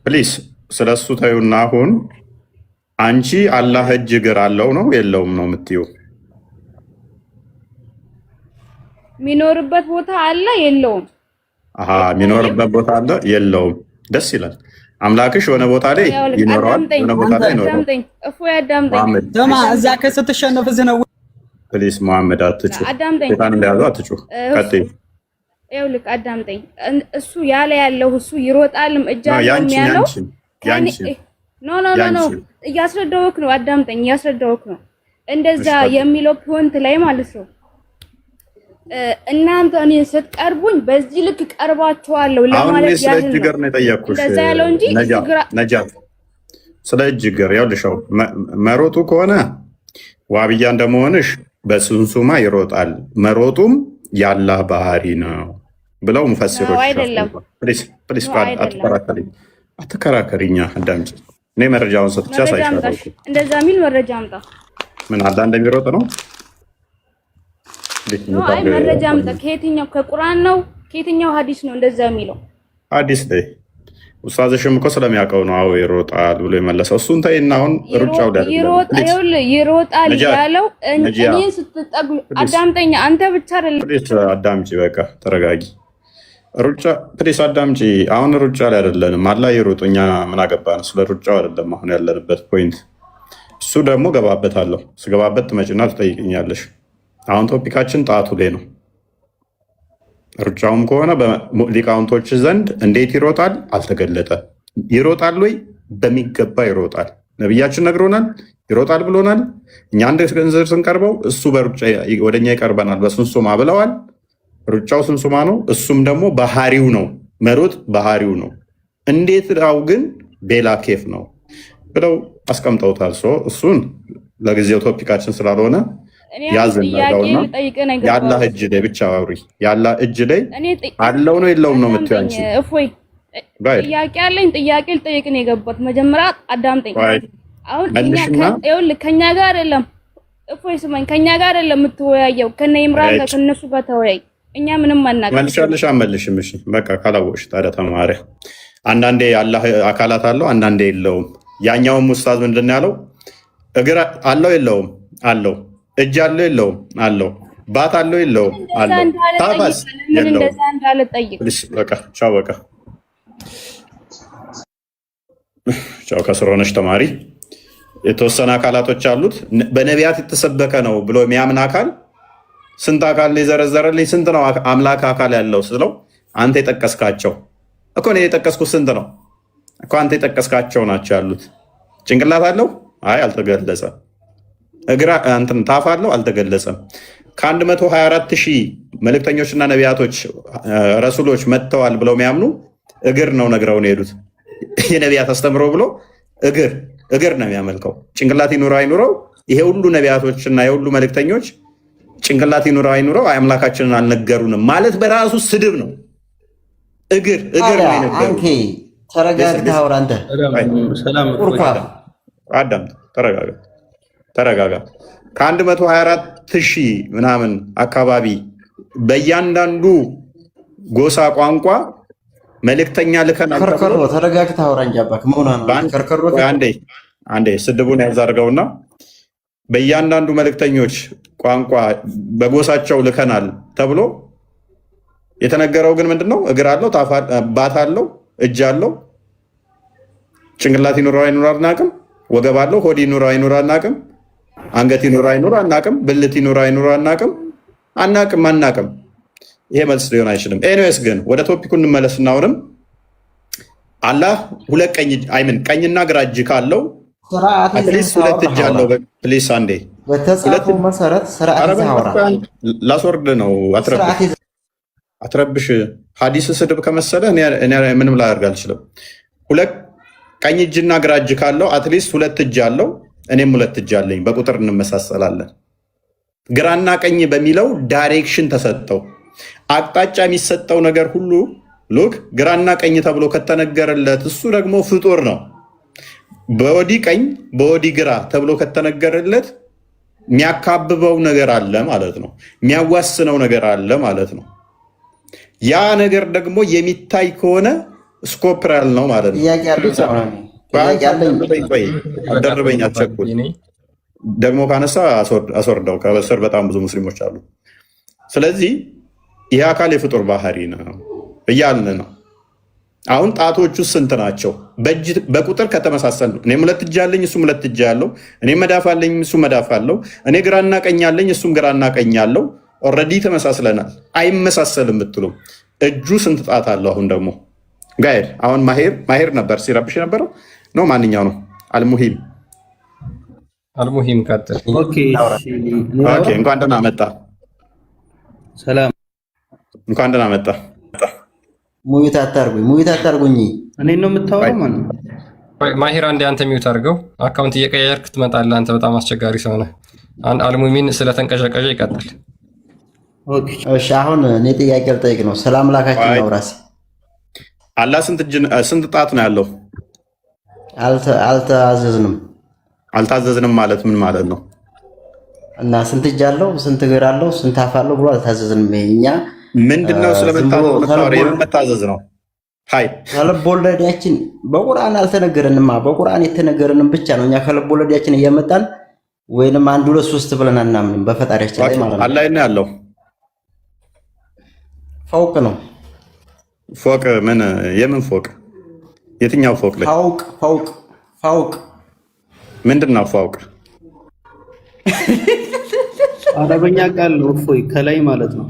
ፕሊስ ስለሱ ታዩና አሁን አንቺ አላህ እጅ እግር አለው ነው የለውም ነው የምትይው?
የሚኖርበት ቦታ አለ የለውም?
የሚኖርበት ቦታ አለ የለውም። ደስ ይላል። አምላክሽ የሆነ ቦታ ላይ ይኖረዋል፣ የሆነ ቦታ ላይ ይኖረዋል።
ተማ እዛ ከስትሸነፍ እዚህ ነው።
ፕሊስ መሐመድ አትጩ፣ ሴጣን እንደያዘው አትጩ። ቀጥይ።
ይኸውልህ አዳምጠኝ። እሱ ያለው እሱ ይሮጣልም እጃለው ያለው ኖ እያስረዳሁህ ነው። አዳምጠኝ፣ እያስረዳሁህ ነው። እንደዛ የሚለው ፖይንት ላይ ማለት ነው። እናንተ እኔ ስትቀርቡኝ በዚህ ልክ ቀርባችኋለሁ ለማለት ያህል ነው። እጅግር ነው የጠየቅኩሽ። እንደዛ ያለው እንጂ
ነጃት ስለ እጅግር ያውልሻው መሮጡ ከሆነ ዋብያ እንደመሆንሽ በስንሱማ ይሮጣል፣ መሮጡም ያላህ ባህሪ ነው ብለው ሙፈሲሮች
አይደለም።
ፕሊስ አትከራከሪኛ፣ አዳምጪ። እኔ መረጃውን ሰጥቻ ሳይሻለው
እንደዛ የሚል መረጃ አምጣ።
ምን አላ እንደሚሮጥ ነው?
አይ መረጃ አምጣ። ከየትኛው ከቁርአን ነው ከየትኛው ሐዲስ ነው እንደዛ የሚለው?
ሐዲስ ላይ ኡስታዝሽም እኮ ስለሚያውቀው ነው። አዎ ይሮጣል ብሎ የመለሰው እሱን ተይና፣ አሁን ሩጫው ላይ
ይሮጣል ያለው እኔን ስትጠጉ አዳምጠኛ። አንተ ብቻ አይደለም
ፕሊስ አዳምጪ፣ በቃ ተረጋጊ። ሩጫ ፕሊስ አዳምጪ። አሁን ሩጫ ላይ አይደለንም። አላህ ይሮጥ፣ እኛ ምን አገባን? ስለ ሩጫው አይደለም አሁን ያለንበት ፖይንት። እሱ ደግሞ ገባበታለሁ። ስገባበት ትመጪና ትጠይቅኛለሽ። አሁን ቶፒካችን ጣቱ ላይ ነው። ሩጫውም ከሆነ በሊቃውንቶች ዘንድ እንዴት ይሮጣል? አልተገለጠ። ይሮጣል ወይ? በሚገባ ይሮጣል። ነቢያችን ነግሮናል፣ ይሮጣል ብሎናል። እኛ አንድ ገንዘብ ስንቀርበው እሱ በሩጫ ወደኛ ይቀርበናል በስንሱማ ብለዋል። ሩጫው ስንሱማ ነው፣ እሱም ደግሞ ባህሪው ነው። መሮጥ ባህሪው ነው። እንዴት ው ግን ቤላ ኬፍ ነው ብለው አስቀምጠውታል። እሱን ለጊዜው ቶፒካችን ስላልሆነ ያዝናውና ያላህ እጅ ላይ ብቻ አውሪ። ያላህ እጅ ላይ አለው ነው የለውም ነው የምትይው አንቺ?
እፎይ ጥያቄ አለኝ። ጥያቄ ልጠይቅ ነው የገባሁት። መጀመሪያ አዳምጠኝ። አሁን ከኛ ጋር አይደለም እፎይ ስማኝ፣ ከኛ ጋር አይደለም የምትወያየው፣ ከነ ኢምራን ጋር ከነሱ ጋር ተወያይ። እኛ ምንም አናውቅም። መልሻለሽ አመልሽም። እሺ በቃ ካላወቅሽ ታዲያ ተማሪ። አንዳንዴ ያላህ አካላት አለው፣ አንዳንዴ የለውም። ያኛውም ኡስታዝ ምንድን ነው ያለው? እግር አለው የለውም? አለው። እጅ አለው የለውም? አለው። ባት አለው የለውም? አለው። ታፋስ የለውም? በቃ ቻው፣ በቃ ቻው። ከስር ሆነሽ ተማሪ። የተወሰነ አካላቶች አሉት። በነቢያት የተሰበከ ነው ብሎ የሚያምን አካል ስንት አካል ነው የዘረዘረልኝ? ስንት ነው አምላክ አካል ያለው ስለው አንተ የጠቀስካቸው እኮ ነው የጠቀስኩት። ስንት ነው እኮ አንተ የጠቀስካቸው ናቸው ያሉት። ጭንቅላት አለው? አይ አልተገለጸም። እግራ እንትን ታፍ አለው? አልተገለጸም። ከ124 ሺህ መልእክተኞችና ነቢያቶች ረሱሎች መጥተዋል ብለው የሚያምኑ እግር ነው ነግረውን የሄዱት። የነቢያት አስተምሮ ብሎ እግር ነው የሚያመልከው። ጭንቅላት ይኑረው አይኑረው፣ ይሄ ሁሉ ነቢያቶችና የሁሉ መልእክተኞች ጭንቅላት ይኑረው አይኑረው አምላካችንን አልነገሩንም ማለት በራሱ ስድብ ነው። እግር ነው የነገሩ።
ተረጋግተህ አውራ አንተ።
አዳምጥ፣ ተረጋጋ። ከ124 ሺህ ምናምን አካባቢ በእያንዳንዱ ጎሳ ቋንቋ መልእክተኛ ልከናል።
ከርከሮ ተረጋግተህ አውራ እንጂ አባክ መሆና ነው። ከርከሮ
አንዴ ስድቡን ያዛርገውና በእያንዳንዱ መልእክተኞች ቋንቋ በጎሳቸው ልከናል ተብሎ የተነገረው ግን ምንድነው? እግር አለው፣ ባት አለው፣ እጅ አለው፣ ጭንቅላት ይኑረው አይኑረው አናቅም፣ ወገብ አለው፣ ሆድ ይኑረው አይኑረው አናቅም፣ አንገት ይኑረው አይኑረው አናቅም፣ ብልት ይኑረው አይኑረው አናቅም። ይሄ መልስ ሊሆን አይችልም። ኤኒዌይስ ግን ወደ ቶፒኩ እንመለስና አሁንም
አላህ ሁለት ቀኝ አይምን ቀኝና ግራ እጅ ካለው አትሊስት ሁለት እጅ አለው። ፕሊስ አንዴ
በተጻፈው መሰረት ስርዓት ይዛወራ
ላስወርድ ነው። አትረብሽ። ሐዲስ ስድብ ከመሰለ እኔ ምንም ላደርግ አልችልም። ሁለት ቀኝ እጅና ግራ እጅ ካለው አትሊስት ሁለት እጅ አለው። እኔም ሁለት እጅ አለኝ። በቁጥር እንመሳሰላለን። ግራና ቀኝ በሚለው ዳይሬክሽን ተሰጠው። አቅጣጫ የሚሰጠው ነገር ሁሉ ሉክ ግራና ቀኝ ተብሎ ከተነገረለት እሱ ደግሞ ፍጡር ነው። በወዲ ቀኝ በወዲ ግራ ተብሎ ከተነገረለት የሚያካብበው ነገር አለ ማለት ነው። የሚያዋስነው ነገር አለ ማለት ነው። ያ ነገር ደግሞ የሚታይ ከሆነ ስኮፕራል ነው ማለት ነው። አደርበኝ አትቸኩል። ደግሞ ካነሳ አስወርደው። ከስር በጣም ብዙ ሙስሊሞች አሉ። ስለዚህ ይህ አካል የፍጡር ባህሪ ነው እያልን ነው። አሁን ጣቶቹ ስንት ናቸው? በቁጥር ከተመሳሰል ነው። እኔም ሁለት እጅ አለኝ፣ እሱም ሁለት እጅ አለው። እኔ መዳፍ አለኝ፣ እሱም መዳፍ አለው። እኔ ግራና ቀኝ አለኝ፣ እሱም ግራና ቀኝ አለው። ኦልሬዲ ተመሳስለናል። አይመሳሰልም ብትሉም እጁ ስንት ጣት አለው? አሁን ደግሞ ጋይድ አሁን ማሄር ነበር ሲረብሽ ነበረው ነው። ማንኛው ነው?
አልሙሂም ቀጥል።
እንኳን ደህና መጣ።
ሰላም
እንኳን ደህና መጣ።
ሙይት አታርጉኝ። እኔን ነው የምታወራው? ማን ነው?
ማሂር አንዴ አንተ ሚውት አድርገው። አካውንት እየቀየርክ ትመጣለህ። አንተ በጣም አስቸጋሪ ሰው ነህ። አልሙሚን ስለተንቀዠቀዠ ይቀጥል።
እሺ አሁን እኔ ጥያቄ ልጠይቅ ነው። ስለ አምላካችን ነው ራሴ።
አላህ ስንት ጣት ነው ያለው? አልታዘዝንም ማለት ምን ማለት ነው?
እና ስንት እጅ አለው? ስንት እግር አለው? ስንት አፍ አለው ብሎ አልታዘዝንም። እኛ
ምንድነው ስለመታዘዝ ነው? ሃይ
ከልብ ወለዳችን በቁርአን አልተነገረንማ። በቁርአን የተነገረንም ብቻ ነው። እኛ ከልብ ወለዳችን እያመጣን ወይንም 1 2 3 ብለን አናምንም በፈጣሪያችን ላይ ማለት ነው።
አላህ ነው ያለው።
ፎቅ ነው።
ፎቅ ምን? የምን ፎቅ? የትኛው ፎቅ ላይ? ፎቅ ምንድነው? ፎቅ
አረበኛ ቃል ነው። እፎይ ከላይ ማለት ነው።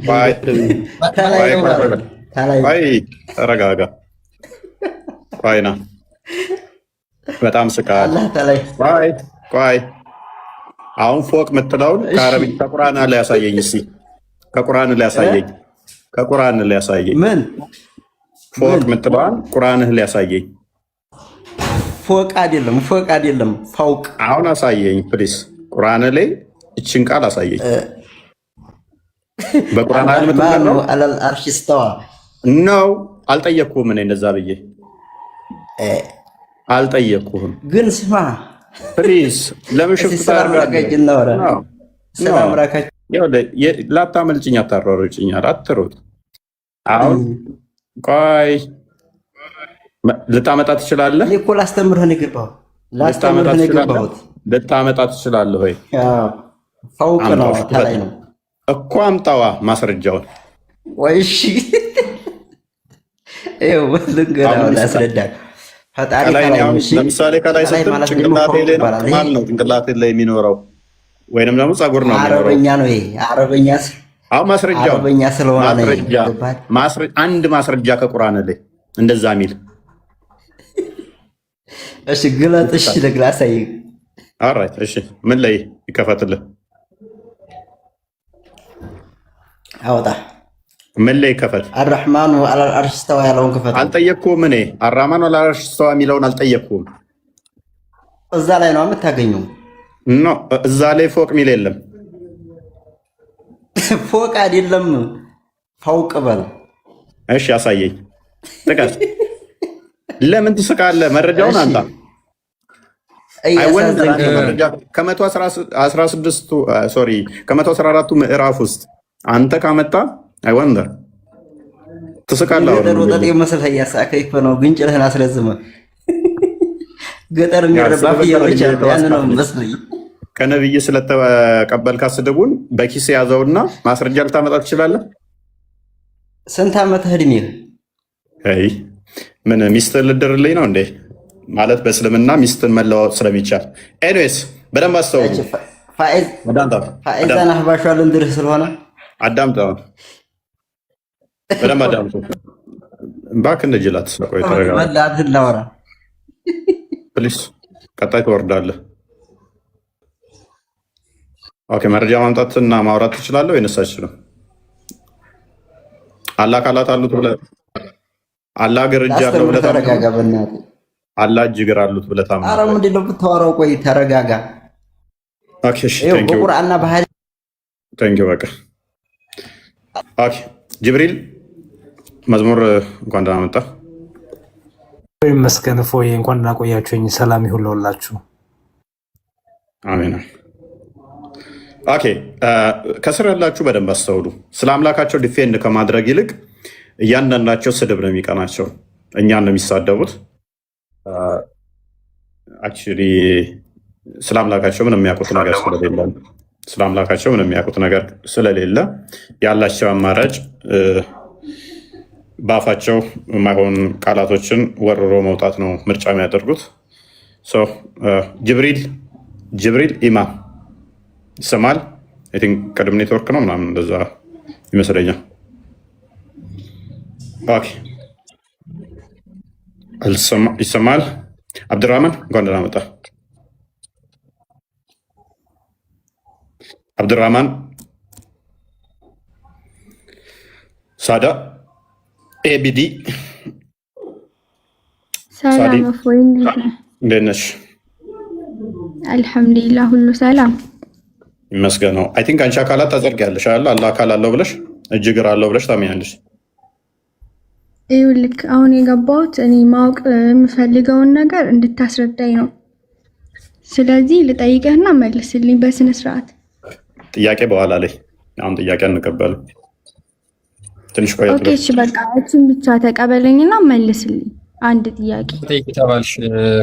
ተረጋጋ። ቆይና በጣም ስቃል። ቆይ አሁን ፎቅ የምትለውን ከአረብኛ ከቁርአን ላይ ያሳየኝ እስኪ። ከቁርአን ላይ ያሳየኝ።
ምን
ፎቅ የምትለዋን ቁርአንህ ላይ ያሳየኝ።
ፎቅ አይደለም ፎቅ።
አሁን አሳየኝ ፕሊስ። ቁርአን ላይ እችን ቃል አሳየኝ። በቁርአን ላይ
ነው አለል አርሽ ስተዋ
ነው። አልጠየቅኩህም። እኔ እንደዛ ብዬ አልጠየቅኩህም።
ግን ስማ
ፕሊዝ፣ ለምን ሽፍት ላታመልጭኝ፣ አታሯሩጭኝ፣ አትሩጥ። አሁን ቆይ ልታመጣ ትችላለህ?
እኮ ላስተምርህ ነው የገባሁት።
ልታመጣ ትችላለህ ወይ?
ፎቅ ነው ታላይ ነው
እኮ። አምጣዋ ማስረጃውን።
ወይ እሺ፣ ይኸው ልንገራው፣ ላስረዳህ። ፈጣሪ
ለምሳሌ ከላይ ስትል ጭንቅላቴ ላይ ነው። ማን ነው ጭንቅላቴ ላይ የሚኖረው? ወይንም ደግሞ ፀጉር ነው የሚኖረው?
አረበኛ ነው ይሄ። አረበኛ
አሁን ማስረጃው
አረበኛ ስለሆነ
አንድ ማስረጃ ከቁርአን ላይ እንደዛ የሚል
እሺ፣ ግለጥ። እሺ፣ ለግላሳይ
ኦልራይት። እሺ፣ ምን ላይ ይከፈትልህ?
አውጣ።
ምን ላይ ይከፈት?
አርህማኑ አለል አርሽ ስተዋ ያለውን ክፈት።
አልጠየቅኩም። እኔ አርህማኑ አለል አርሽ ስተዋ የሚለውን አልጠየቅኩም።
እዛ ላይ ነው የምታገኘው።
ኖ፣ እዛ ላይ ፎቅ የሚል የለም።
ፎቅ አይደለም ፎቅ በል።
እሺ፣ አሳየኝ፣ ጥቀስ። ለምን ትስቃለህ? መረጃውን አንተ ከ114ቱ ምዕራፍ ውስጥ አንተ ካመጣ አይወንደር ትስቃለህ።
ወጣጤ መስለህ እያሳከይፈ ነው። ግንጭልህን አስረዝመ ገጠር የሚረብህ ፍየሎች አሉ። ያን ነው መስለኝ።
ከነብይ ስለተቀበልካ ስድቡን በኪስ ያዘውና ማስረጃ ልታመጣ ትችላለህ።
ስንት ዓመት እድሜህ?
አይ ምን ሚስትን ልድርልኝ ነው እንዴ? ማለት በእስልምና ሚስትን መለዋወጥ ስለሚቻል። ኤኒዌይስ በደንብ አስተውሉ።
ፋይዛን አህባሿ ልንድርህ ስለሆነ
አዳምጠው፣ በደንብ አዳምጡ። እባክህ እንደ ጅላት ቆይ ተረጋጋ
ወላሂ ላወራ
ፕሊስ። ቀጣይ ትወርዳለህ። ኦኬ መረጃ ማምጣትና ማውራት ትችላለህ ወይንስ አትችልም? አላህ አካላት አሉት ብለህ አላህ እግር እጅ አለው ብለህ
ተረጋጋ በእናትህ።
አላህ እጅ እግር አሉት ብለህ ታምናለህ?
ኧረ ምንድን ነው የምታወራው? ቆይ ተረጋጋ።
ኦኬ እሺ ቴንክ ዩ
በቁርአንና በሐዲስ
ቴንክ ዩ በቃ ኦኬ ጅብሪል መዝሙር እንኳን ደህና መጣ።
ይመስገን ፎይ እንኳን ደህና ቆያችሁኝ። ሰላም ይሁን ለሁላችሁ።
አሜን። ኦኬ ከስር ያላችሁ በደንብ አስተውሉ። ስለ አምላካቸው ዲፌንድ ከማድረግ ይልቅ እያንዳንዳቸው ስድብ ነው የሚቀናቸው። እኛን ነው የሚሳደቡት። አክቹዋሊ ስለ አምላካቸው ምንም የሚያውቁት ነገር ስለሌለ ስለ አምላካቸው ምንም የሚያውቁት ነገር ስለሌለ ያላቸው አማራጭ በአፋቸው የማይሆን ቃላቶችን ወርሮ መውጣት ነው ምርጫ የሚያደርጉት። ጅብሪል ኢማም ይሰማል። አይ ቲንክ ቅድም ኔትወርክ ነው ምናምን እንደዛ ይመስለኛል። ኦኬ ይሰማል። አብዱራህማን እንኳን ደህና መጣ። አብዱራህማን ሳዳ ኤቢዲ
ሰላም አፎይ፣
እንዴት ነሽ?
አልሐምዱሊላህ ሁሉ ሰላም
ይመስገነው። አይ ቲንክ አንቺ አካላት ታጸድቂያለሽ አይደል? አላህ አካል አለው ብለሽ እጅ እግር አለው ብለሽ ታምኛለሽ።
ይኸውልህ አሁን የገባሁት እኔ ማወቅ የምፈልገውን ነገር እንድታስረዳኝ ነው። ስለዚህ ልጠይቅህና መልስልኝ በስነ ስርዓት።
ጥያቄ በኋላ ላይ፣ አሁን ጥያቄ አንቀበልም። ትንሽ ቆይ።
ኦኬ እሺ በቃ እሱን ብቻ ተቀበለኝና መልስልኝ። አንድ ጥያቄ
ጠይቂ ተባልሽ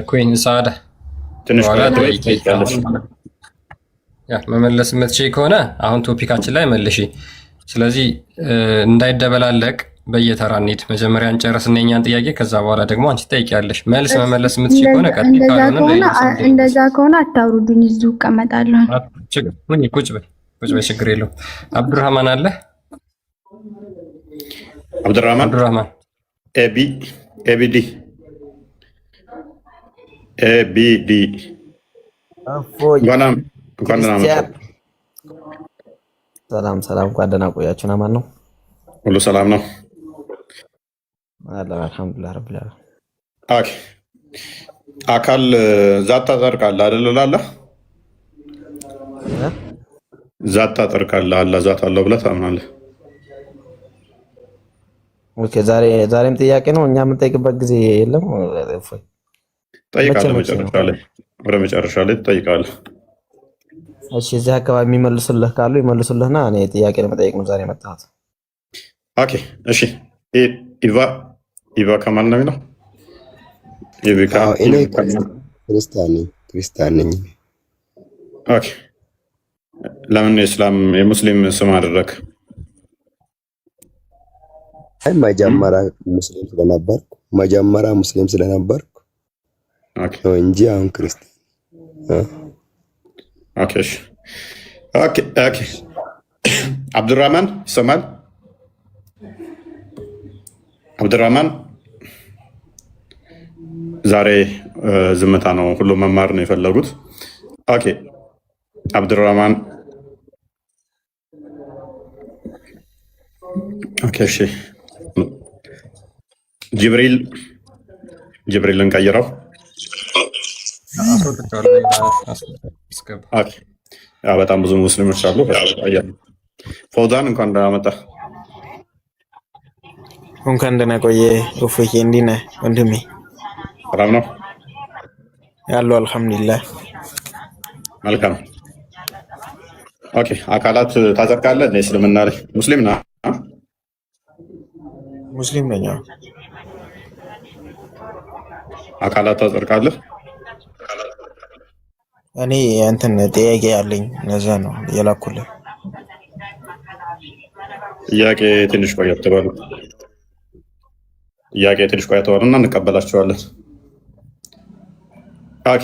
ኩዊን ሰዓዳ።
ትንሽ ቆይ
ትጠይቂያለሽ። ያ መመለስ የምትችይ ከሆነ አሁን ቶፒካችን ላይ መልሺ። ስለዚህ እንዳይደበላለቅ በየተራ እንሂድ። መጀመሪያ እንጨርስና የእኛን ጥያቄ፣ ከዛ በኋላ ደግሞ አንቺ ትጠይቂያለሽ። መልስ መመለስ የምትችይ ከሆነ ቀጥታ
እንደዛ ከሆነ አታውሩዱኝ፣ እዚሁ እቀመጣለሁ።
ቁጭ በይ ችግር የለውም። አብዱራህማን አለ?
አብዱራህማን ኤቢዲ እንኳን ደህና መጣ።
ሰላም እንኳን ደህና ቆያችሁ። ማን ነው?
ሁሉ ሰላም ነው
አለ አልሐምዱሊላህ ረብል ዓለሚን።
ኦኬ አካል ዛት ታጠርቃለህ አይደል? እላለህ ዛት ታጠርቃለህ፣ አላህ ዛት አለው ብለህ ታምናለህ?
ኦኬ ዛሬም ጥያቄ ነው። እኛ የምንጠይቅበት ጊዜ የለም።
ጠይቃለህ፣ ወደ መጨረሻ ላይ ትጠይቃለህ።
እሺ እዚህ አካባቢ የሚመልሱልህ ካሉ ይመልሱልህና እኔ ጥያቄ ለመጠየቅ ነው ዛሬ የመጣሁት።
ኦኬ እሺ ኢቫ ከማን ነው የሚለው?
እኔ ክርስቲያን ነኝ።
ኦኬ ለምን የሙስሊም ስም አደረግ?
መጀመሪያ ሙስሊም ስለነበርኩ ነው እንጂ አሁን ክርስቲያን።
ኦኬ አብዱራህማን ይሰማል? አብዱራህማን ዛሬ ዝምታ ነው፣ ሁሉም መማር ነው የፈለጉት። ኦኬ አብዱራህማን ኦኬ እሺ ጅብሪልን ቀይረው። በጣም ብዙ ሙስሊሞች አሉ። ፈውዛን እንኳን ደህና መጣ።
እንኳን ደህና ቆየ። እፎዬ እንዴት ነህ ወንድሜ?
ሰላም ነው
ያለው አልሐምዱሊላህ።
መልካም። ኦኬ አካላት ታጸድቃለህ እንደ እስልምና ላይ? ሙስሊም ነህ?
ሙስሊም ነኝ።
አካላት ታጸድቃለህ?
እኔ እንትን ጥያቄ ያለኝ ለዛ ነው የላኩልህ።
ጥያቄ ትንሽ ቆየት በሉ። ጥያቄ ትንሽ ቆየት በሉና እንቀበላቸዋለን። ኦኬ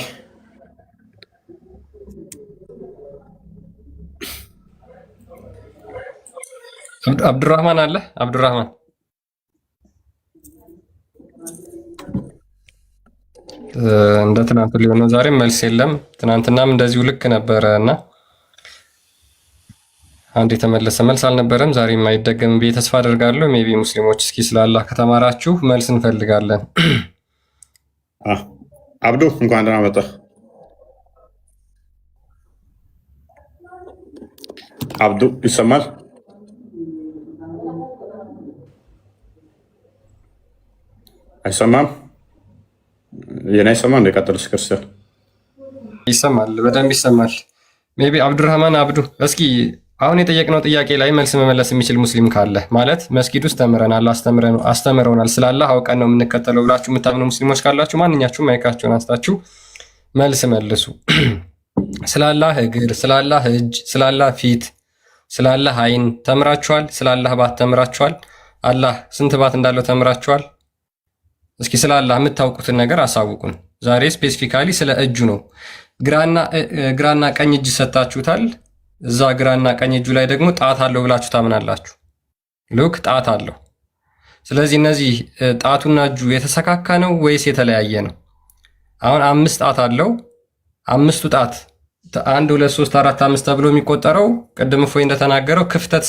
አብዱራህማን አለ? አብዱራህማን እንደ ትናንት ሊሆን ነው። ዛሬም መልስ የለም። ትናንትናም እንደዚሁ ልክ ነበረ እና አንድ የተመለሰ መልስ አልነበረም። ዛሬም አይደገምም ብዬ ተስፋ አደርጋለሁ። ሜቢ ሙስሊሞች እስኪ ስላላህ ከተማራችሁ መልስ እንፈልጋለን።
አብዱ እንኳን ደህና መጣህ። አብዱ ይሰማል? አይሰማም? የኔ አይሰማም? እንደቀጥልስ ክርስቲያን
ይሰማል፣ በደንብ ይሰማል። ሜቢ አብዱራህማን አብዱ፣ እስኪ አሁን የጠየቅነው ጥያቄ ላይ መልስ መመለስ የሚችል ሙስሊም ካለ ማለት መስጊድ ውስጥ ተምረናል፣ አስተምረውናል፣ ስላላህ አውቀን ነው የምንከተለው ብላችሁ የምታምኑ ሙስሊሞች ካላችሁ ማንኛችሁም ማይካችሁን አንስታችሁ መልስ መልሱ። ስላላህ እግር፣ ስላላህ እጅ፣ ስላላህ ፊት፣ ስላላህ አይን ተምራችኋል? ስላላህ ባት ተምራችኋል? አላህ ስንት ባት እንዳለው ተምራችኋል? እስኪ ስላላህ የምታውቁትን ነገር አሳውቁን። ዛሬ ስፔሲፊካሊ ስለ እጁ ነው። ግራና ቀኝ እጅ ሰጥታችሁታል። እዛ ግራና ቀኝ እጁ ላይ ደግሞ ጣት አለው ብላችሁ ታምናላችሁ። ሉክ ጣት አለው። ስለዚህ እነዚህ ጣቱና እጁ የተሰካካ ነው ወይስ የተለያየ ነው? አሁን 5 ጣት አለው። 5ቱ ጣት 1 2 3 4 5 ተብሎ የሚቆጠረው ቅድም እፎይ እንደተናገረው ክፍተት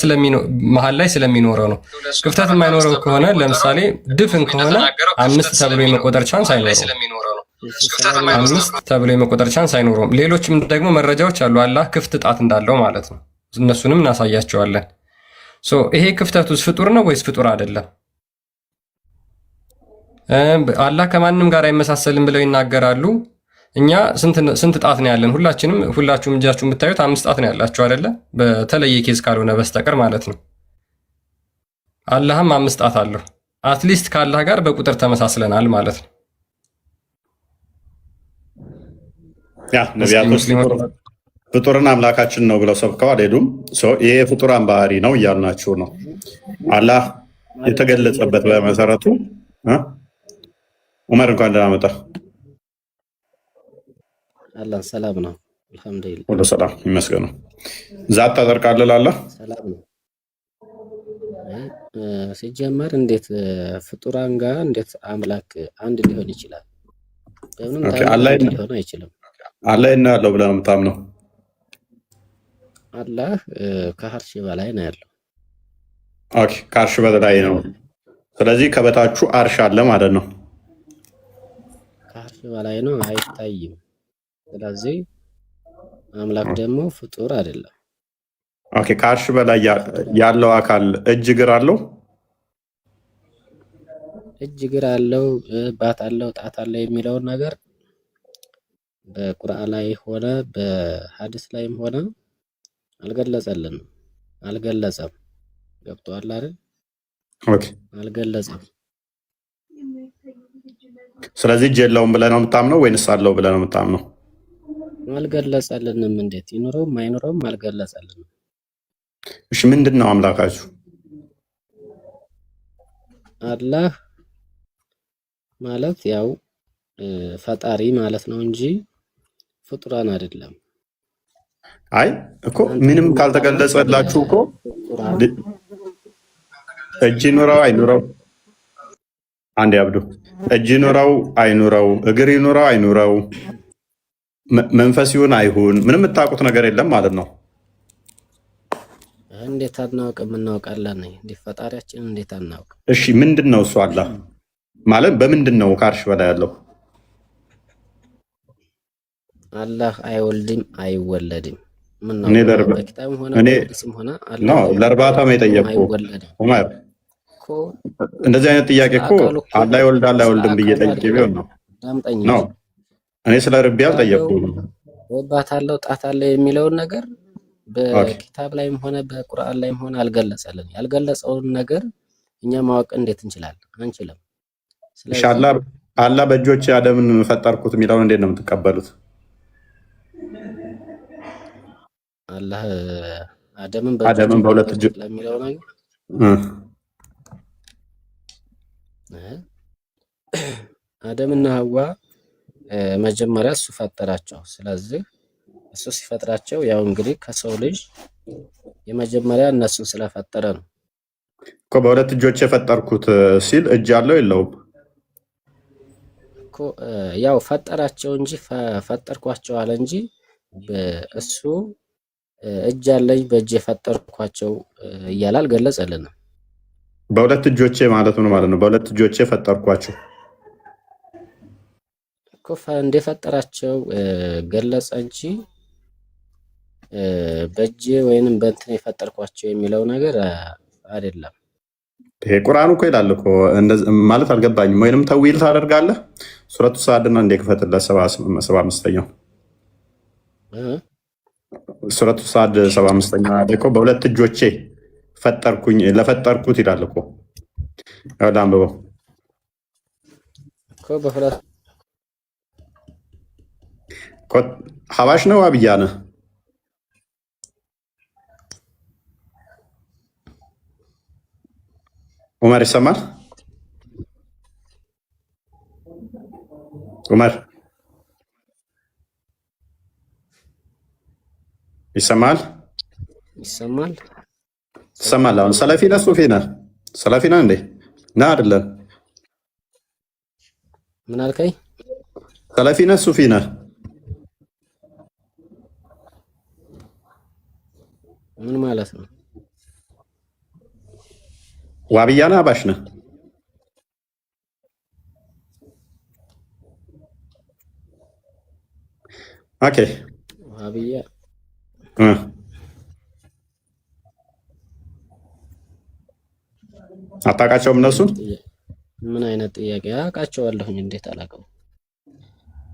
መሀል ላይ ስለሚኖረው ነው። ክፍተት የማይኖረው ከሆነ ለምሳሌ ድፍን ከሆነ 5 ተብሎ የመቆጠር ቻንስ አይኖረውም። 5 ተብሎ የመቆጠር ቻንስ አይኖረውም። ሌሎችም ደግሞ መረጃዎች አሉ አላህ ክፍት ጣት እንዳለው ማለት ነው። እነሱንም እናሳያቸዋለን። ይሄ ክፍተቱስ ፍጡር ነው ወይስ ፍጡር አይደለም? አላህ ከማንም ጋር አይመሳሰልም ብለው ይናገራሉ። እኛ ስንት ጣት ነው ያለን? ሁላችሁም እጃችሁ የምታዩት 5 ጣት ነው ያላችሁ አይደለ? በተለየ ኬዝ ካልሆነ በስተቀር ማለት ነው። አላህም 5 ጣት አለው። አትሊስት ከአላህ ጋር በቁጥር ተመሳስለናል ማለት ነው።
ያ ነቢያቶች ፍጡርን አምላካችን ነው ብለው ሰብከው አልሄዱም። ይሄ የፍጡራን ባህሪ ነው እያልናችሁ ነው። አላህ የተገለጸበት በመሰረቱ ዑመር እንኳን ደህና መጣህ።
አላህ ሰላም ነው፣ አልሐምዱሊላህ
ሁሉ ሰላም ይመስገነው። ዛት ታጠርቃለህ አላህ
ሰላም ነው። ሲጀመር እንዴት ፍጡራን ጋር እንዴት አምላክ አንድ ሊሆን ይችላል? ለምን ሊሆን አይችልም?
አላህ እና ያለው ብለህ ነው የምታምነው?
አላህ ከአርሽ በላይ ነው ያለው።
ኦኬ፣ ከአርሽ በላይ ነው። ስለዚህ ከበታቹ አርሽ አለ ማለት ነው።
ከአርሽ በላይ ነው፣ አይታይም። ስለዚህ አምላክ ደግሞ ፍጡር አይደለም።
ኦኬ፣ ከአርሽ በላይ ያለው አካል እጅ እግር አለው?
እጅ እግር አለው፣ ባት አለው፣ ጣት አለው የሚለውን ነገር በቁርአን ላይ ሆነ በሐዲስ ላይም ሆነ አልገለጸልንም፣ አልገለጸም። ገብቶሃል አይደል?
ኦኬ፣
አልገለጸም።
ስለዚህ እጅ የለውም ብለህ ነው የምታምነው ወይንስ አለው ብለህ ነው የምታምነው?
አልገለጸልንም። እንዴት ይኖረውም አይኖረውም አልገለጸልንም።
እሺ፣ ምንድን ነው አምላካችሁ?
አላህ ማለት ያው ፈጣሪ ማለት ነው እንጂ ፍጡራን አይደለም።
አይ እኮ ምንም ካልተገለጸላችሁ እኮ እጅ ይኑረው አይኑረው፣ አንድ ያብዱ፣ እጅ ይኑረው አይኑረው፣ እግር ይኑረው አይኑረው፣ መንፈስ ይሁን አይሁን ምንም የምታውቁት ነገር የለም ማለት ነው።
እንዴት አናውቅም? እናውቃለን። እንዴት ፈጣሪያችን እንዴት አናውቅ?
እሺ ምንድን ነው እሱ? አላህ ማለት በምንድን ነው ከአርሽ በላይ ያለው?
አላህ አይወልድም አይወለድም።
ለእርባታ ነው የጠየቅኩህ ዑመር። እንደዚህ አይነት ጥያቄ እኮ አላህ ይወልዳል አይወልድም ብዬ ጠይቄ ቢሆን ነው። እኔ ስለ ርቢ አልጠየቅኩም።
ባት አለው ጣት አለው የሚለውን ነገር በኪታብ ላይም ሆነ በቁርአን ላይም ሆነ አልገለጸልን። ያልገለጸውን ነገር እኛ ማወቅ እንዴት እንችላለን? አንችልም።
አላህ በእጆች አደምን ፈጠርኩት የሚለውን እንዴት ነው የምትቀበሉት?
አላህ አደምን
በሁለት እጆች
ለሚለው ነገር አደምና ሐዋ መጀመሪያ እሱ ፈጠራቸው። ስለዚህ እሱ ሲፈጥራቸው ያው እንግዲህ ከሰው ልጅ የመጀመሪያ እነሱን ስለፈጠረ ነው
እኮ በሁለት እጆች የፈጠርኩት ሲል እጅ አለው የለውም?
ያው ፈጠራቸው እንጂ ፈጠርኳቸው አለ እንጂ እሱ እጅ አለኝ በእጅ የፈጠርኳቸው እያለ አልገለጸልንም።
በሁለት እጆቼ ማለት ምን ማለት ነው? በሁለት እጆቼ ፈጠርኳቸው
እኮ እንደፈጠራቸው ገለጸ እንጂ በእጅ ወይንም በእንትን የፈጠርኳቸው የሚለው ነገር አይደለም።
ይሄ ቁርአኑ እኮ ይላል እኮ ማለት አልገባኝም። ወይንም ተዊል ታደርጋለህ። ሱረቱ ሳድና እንደ ክፈትለት 75ኛው ሱረቱ ሳድ 75ኛው ላይ እኮ በሁለት እጆቼ ፈጠርኩኝ ለፈጠርኩት ይላል እኮ። ያው አንብበው
እኮ በሁለት
ሐባሽ ነው አብያ ነህ? ዑመር ይሰማል? ዑመር ይሰማል?
ይሰማል?
ትሰማለህ? አሁን ሰለፊ ነህ ሱፊ ነህ? ሰለፊ ነህ እንዴ? ና አይደለም።
ምን አልከኝ?
ሰለፊ ነህ ሱፊ ነህ?
ምን ማለት ነው?
ዋብያ ነህ አባሽ ነህ? ኦኬ
ዋብያ
አታውቃቸውም እነሱን?
ምን አይነት ጥያቄ? አውቃቸዋለሁኝ። እንዴት አላውቀውም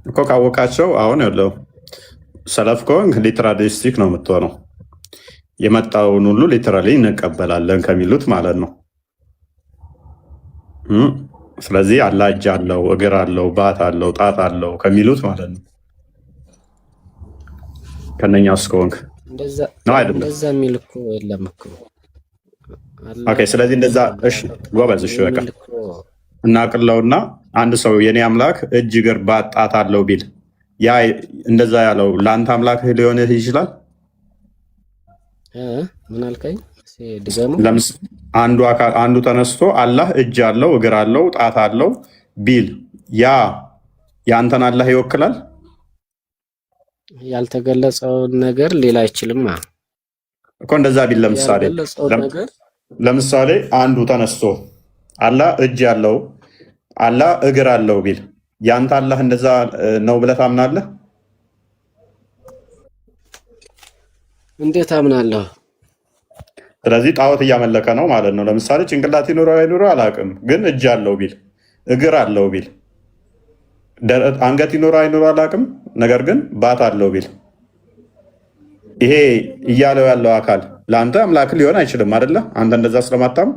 እኮ። ካወቃቸው አሁን ያለው ሰለፍ ከሆንክ ሊትራሊስቲክ ነው የምትሆነው። የመጣውን ሁሉ ሊትራሊ እንቀበላለን ከሚሉት ማለት ነው። ስለዚህ አላህ እጅ አለው፣ እግር አለው፣ ባት አለው፣ ጣት አለው ከሚሉት ማለት ነው። ከነኛ እስከሆንክ ነው አይደለም?
እንደዛ የሚል እኮ የለም እኮ።
ኦኬ። ስለዚህ እንደዛ እሺ፣ ጎበዝ። እሺ በቃ እናቅለውና አንድ ሰው የኔ አምላክ እጅ፣ እግር፣ ባት፣ ጣት አለው ቢል ያ እንደዛ ያለው ለአንተ አምላክ ሊሆንህ ይችላል?
ምን አልከኝ? ድገሙ።
አንዱ ተነስቶ አላህ እጅ አለው፣ እግር አለው፣ ጣት አለው ቢል ያ የአንተን አላህ ይወክላል?
ያልተገለጸውን ነገር ሌላ አይችልም
እኮ። እንደዛ ቢል ለምሳሌ አንዱ ተነስቶ አላህ እጅ አለው፣ አላህ እግር አለው ቢል ያንተ አላህ እንደዛ ነው ብለህ ታምናለህ?
እንዴት አምናለሁ?
ስለዚህ ጣዖት እያመለከ ነው ማለት ነው። ለምሳሌ ጭንቅላት ይኑረው አይኑረው አላውቅም፣ ግን እጅ አለው ቢል እግር አለው ቢል አንገት ይኑረው አይኑረው አላውቅም፣ ነገር ግን ባት አለው ቢል ይሄ እያለው ያለው አካል ለአንተ አምላክ ሊሆን አይችልም አይደለ? አንተ እንደዛ ስለማታም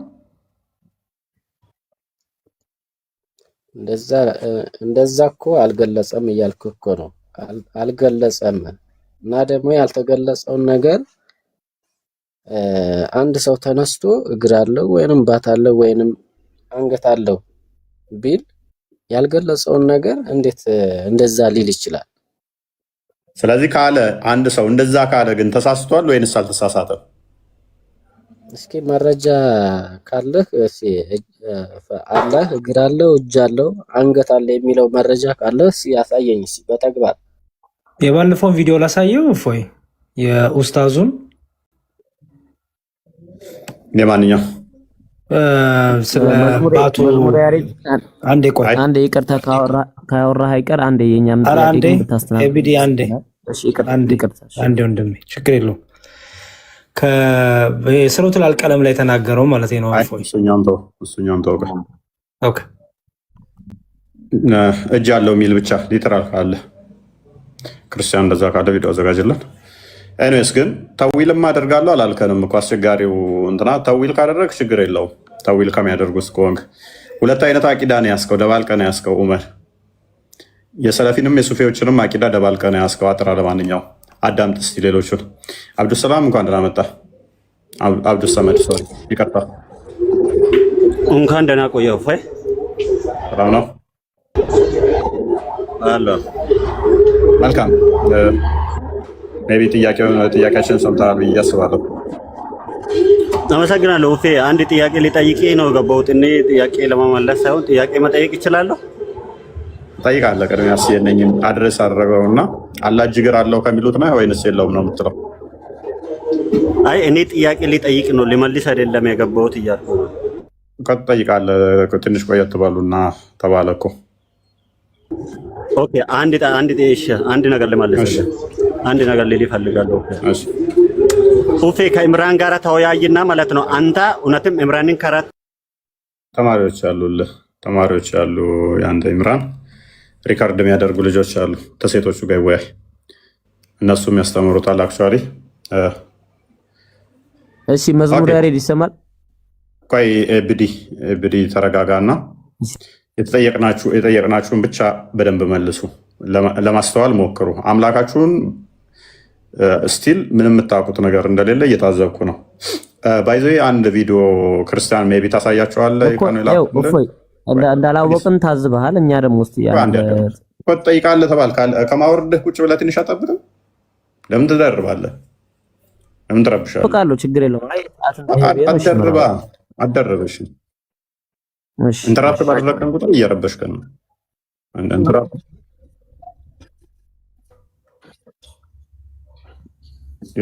እንደዛ እኮ አልገለጸም እያልኩ እኮ ነው። አልገለጸም እና ደግሞ ያልተገለጸውን ነገር አንድ ሰው ተነስቶ እግር አለው ወይንም ባት አለው ወይንም አንገት አለው ቢል ያልገለጸውን ነገር እንዴት እንደዛ ሊል ይችላል?
ስለዚህ ካለ አንድ ሰው እንደዛ ካለ ግን ተሳስቷል ወይንስ አልተሳሳተም?
እስኪ መረጃ ካለህ አላህ እግር አለው፣ እጅ አለው፣ አንገት አለ የሚለው መረጃ ካለህ ያሳየኝ በተግባር።
የባለፈውን ቪዲዮ ላሳየው እፎይ፣ የኡስታዙን
የማንኛው
ስለባቱ
አንዴ ይቅርታ ካወራህ አይቀር አንዴ የኛም
አንዴ ወንድሜ ችግር የለውም። ከሱረቱል አልቀለም ላይ ተናገረው ማለት ነው።
እሱኛውን ተው። እጅ አለው የሚል ብቻ ሊትራል ካለ ክርስቲያን እንደዛ ካለ ቪዲዮ አዘጋጅለን። ኤኒዌይስ ግን ተዊልም አደርጋለሁ አላልከንም እኮ። አስቸጋሪው እንትና ተዊል ካደረግ ችግር የለውም። ተዊል ከሚያደርጉት ከሆንክ ሁለት አይነት አቂዳ ነው ያስከው፣ ደባልቀ ነው ያስከው። ዑመር የሰለፊንም የሱፊዎችንም አቂዳ ደባልቀ ነው ያስከው። አጥራ ለማንኛው አዳምጥ እስኪ ሌሎቹን። አብዱሰላም እንኳን ደህና መጣ። አብዱሰመድ ሶሪ፣ ይቅርታ።
እንኳን ደህና ቆየው። ፋይ
ሰላም ነው አለ። መልካም ሜቢ ጥያቄያችን ሰምተሃል ብዬ አስባለሁ።
አመሰግናለሁ። ኦፌ አንድ ጥያቄ ሊጠይቄ ነው ገባሁት። እኔ ጥያቄ ለመመለስ ሳይሆን ጥያቄ መጠየቅ ይችላለሁ?
ጠይቃለህ። ቅድሚያ የነኝም አድረስ አደረገውና አላህ ጅግር አለው ከሚሉት ነው ወይንስ የለውም ነው የምትለው?
አይ እኔ ጥያቄ ሊጠይቅ ነው ሊመልስ አይደለም የገባሁት እያልኩ ነው።
ትጠይቃለህ። ትንሽ ቆየት በሉና ተባለ እኮ።
ኦኬ አንድ ነገር ልመልስ። አንድ ነገር ልል እፈልጋለሁ። ኡፌ ከኢምራን ጋር ተወያይና ማለት ነው። አንተ እውነትም ኢምራንን ከራት
ተማሪዎች አሉ የአንተ ኢምራን ሪካርድ የሚያደርጉ ልጆች አሉ። ተሴቶቹ ጋር ይወያይ፣ እነሱም ያስተምሩታል። አክቹዋሊ
እሺ፣ መዝሙር ያሬድ ይሰማል።
ቆይ ኤብዲ ተረጋጋና የጠየቅናችሁን ብቻ በደንብ መልሱ። ለማስተዋል ሞክሩ። አምላካችሁን ስቲል ምንም የምታውቁት ነገር እንደሌለ እየታዘብኩ ነው። ባይዘ አንድ ቪዲዮ ክርስቲያን ሜይ ቢ ታሳያቸዋለህ።
እንዳላወቅን ታዝበሃል። እኛ ደግሞ ውስጥ
ትጠይቃለህ ተባል ከማውረድህ ቁጭ ብለህ ትንሽ አጠብቅም። ለምን ትደርባለህ? ለምን ትረብሻለህ?
ቃለሁ ችግር የለውም።
አደርብሽ ኢንተራፕት ባደረግን ቁጥር እየረበሽከን ነው።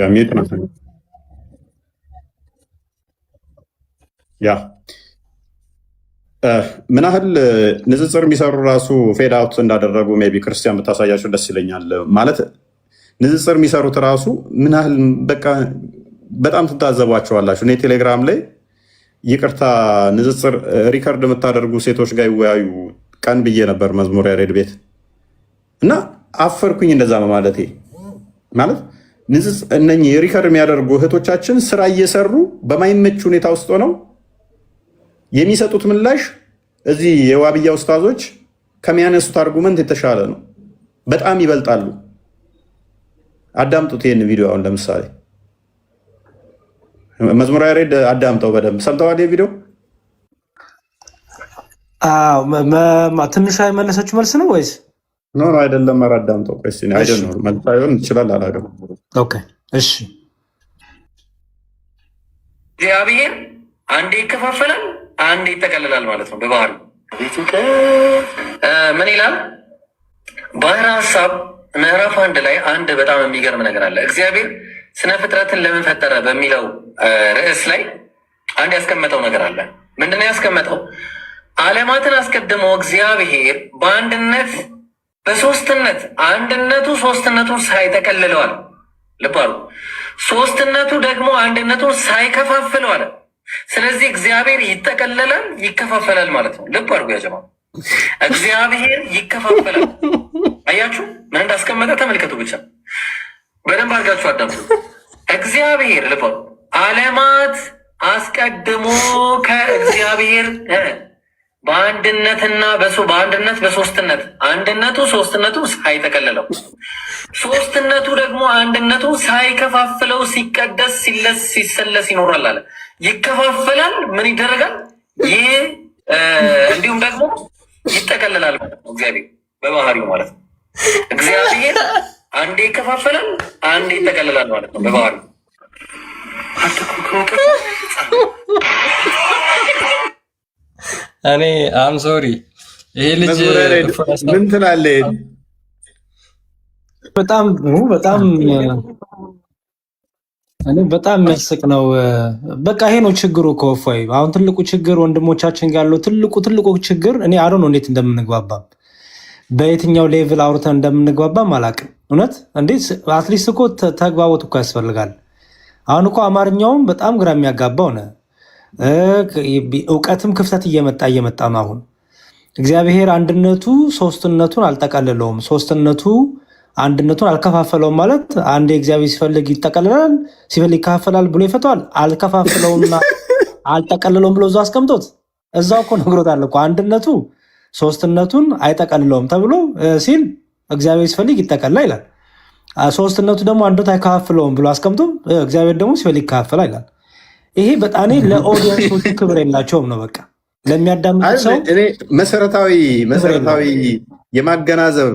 ሚት ነው ያ ምን ያህል ንጽጽር የሚሰሩ ራሱ ፌድ አውት እንዳደረጉ ሜይ ቢ ክርስቲያን ብታሳያቸው ደስ ይለኛል። ማለት ንጽጽር የሚሰሩት ራሱ ምን ያህል በቃ በጣም ትታዘቧቸዋላችሁ። እኔ ቴሌግራም ላይ ይቅርታ ንጽጽር ሪከርድ የምታደርጉ ሴቶች ጋር ይወያዩ ቀን ብዬ ነበር መዝሙር ያሬድ ቤት እና አፈርኩኝ እንደዛ በማለቴ። ማለት እነኚህ ሪከርድ የሚያደርጉ እህቶቻችን ስራ እየሰሩ በማይመች ሁኔታ ውስጥ ሆነው የሚሰጡት ምላሽ እዚህ የዋብያ ኡስታዞች ከሚያነሱት አርጉመንት የተሻለ ነው። በጣም ይበልጣሉ። አዳምጡት ይህን ቪዲዮ። አሁን ለምሳሌ መዝሙር ያሬድ አዳምጠው በደንብ ሰምተዋል። ቪዲዮ
ትንሿ የመለሰችው መልስ ነው ወይስ
ኖ አይደለም? ኧረ አዳምጠው። መልሳዩን ይችላል አላገም።
እሺ
እግዚአብሔር አንዴ ይከፋፈላል፣ አንዴ ይጠቀልላል ማለት ነው። በባህሪ ምን ይላል? ባህረ ሐሳብ ምዕራፍ 1 ላይ አንድ በጣም የሚገርም ነገር አለ። እግዚአብሔር ስነ ፍጥረትን ለምን ፈጠረ በሚለው ርዕስ ላይ አንድ ያስቀመጠው ነገር አለ። ምንድነው ያስቀመጠው? ዓለማትን አስቀድሞ እግዚአብሔር በአንድነት በሶስትነት አንድነቱ ሶስትነቱን ሳይጠቀልለዋል። ልብ አሉ። ሶስትነቱ ደግሞ አንድነቱን ሳይከፋፍለዋል። ስለዚህ እግዚአብሔር ይጠቀለላል፣ ይከፋፈላል ማለት ነው። ልብ አድርጉ ያጀማ፣ እግዚአብሔር ይከፋፈላል። አያችሁ ምን እንዳስቀመጠ ተመልከቱ። ብቻ በደንብ አድርጋችሁ አዳምጡ። እግዚአብሔር ልብ ዓለማት አስቀድሞ ከእግዚአብሔር በአንድነትና በአንድነት በሶስትነት አንድነቱ ሶስትነቱ ሳይጠቀልለው ሶስትነቱ ደግሞ አንድነቱ ሳይከፋፍለው ሲቀደስ ሲሰለስ ይኖራል አለ። ይከፋፈላል፣ ምን ይደረጋል? ይህ እንዲሁም ደግሞ ይጠቀልላል ማለት ነው። እግዚአብሔር በባህሪው ማለት ነው። እግዚአብሔር አንዴ ይከፋፈላል፣ አንዴ ይጠቀልላል ማለት ነው በባህሪው።
እኔ አም ሶሪ ይሄ ልጅ
ምን ትላለህ?
በጣም በጣም የሚያስቅ ነው። በቃ ይሄ ነው ችግሩ እኮ እፎይ። አሁን ትልቁ ችግር ወንድሞቻችን ጋር ያለው ትልቁ ችግር እኔ አዶ ነው እንዴት እንደምንግባባም በየትኛው ሌቭል አውርተን እንደምንግባባም አላውቅም። እውነት እንዴት አትሊስት እኮ ተግባቦት እኮ ያስፈልጋል። አሁን እኮ አማርኛውም በጣም ግራ የሚያጋባው ነው። እውቀትም ክፍተት እየመጣ ነው። አሁን እግዚአብሔር አንድነቱ ሶስትነቱን አልጠቀልለውም፣ ሶስትነቱ አንድነቱን አልከፋፈለውም ማለት አንዴ እግዚአብሔር ሲፈልግ ይጠቀልላል፣ ሲፈልግ ይከፋፈላል ብሎ ይፈተዋል። አልከፋፈለውምና አልጠቀልለውም ብሎ እዛው አስቀምጦት እዛው እኮ ነግሮታል እኮ አንድነቱ ሶስትነቱን አይጠቀልለውም ተብሎ ሲል እግዚአብሔር ሲፈልግ ይጠቀልላል ይላል። ሶስትነቱ ደግሞ አንድነቱ አይከፋፍለውም ብሎ አስቀምጦ እግዚአብሔር ደግሞ ሲፈልግ ይከፋፈላል ይላል። ይሄ በጣም ለኦዲየንሶቹ ክብር የላቸውም ነው። በቃ ለሚያዳምጥ ሰው
መሰረታዊ የማገናዘብ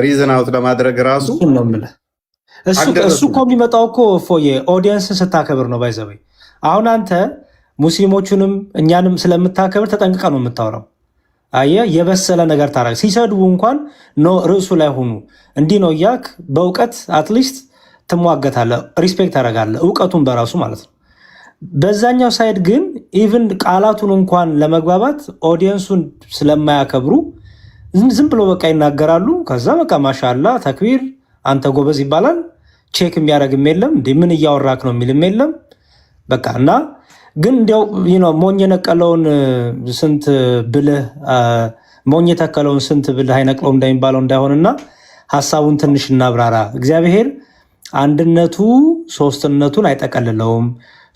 ሪዝን አውት ለማድረግ ራሱ
ነው የምልህ። እሱ እኮ የሚመጣው እኮ ኦዲየንስን ስታከብር ነው። ባይዘበይ አሁን አንተ ሙስሊሞቹንም እኛንም ስለምታከብር ተጠንቅቀ ነው የምታወራው። አየህ የበሰለ ነገር ታረግ ሲሰድቡ እንኳን ነው ርዕሱ ላይ ሆኑ እንዲህ ነው እያልክ በእውቀት አትሊስት ትሟገታለህ፣ ሪስፔክት ታደርጋለህ እውቀቱን በራሱ ማለት ነው። በዛኛው ሳይድ ግን ኢቭን ቃላቱን እንኳን ለመግባባት ኦዲየንሱን ስለማያከብሩ ዝም ብሎ በቃ ይናገራሉ። ከዛ በቃ ማሻላ ተክቢር አንተ ጎበዝ ይባላል። ቼክ የሚያደርግም የለም እንዴ ምን እያወራክ ነው የሚልም የለም በቃ እና ግን እንዲያው ሞኝ የነቀለውን ስንት ብልህ ሞኝ የተከለውን ስንት ብልህ አይነቅለው እንደሚባለው እንዳይሆንና ሐሳቡን ትንሽ እናብራራ። እግዚአብሔር አንድነቱ ሶስትነቱን አይጠቀልለውም፣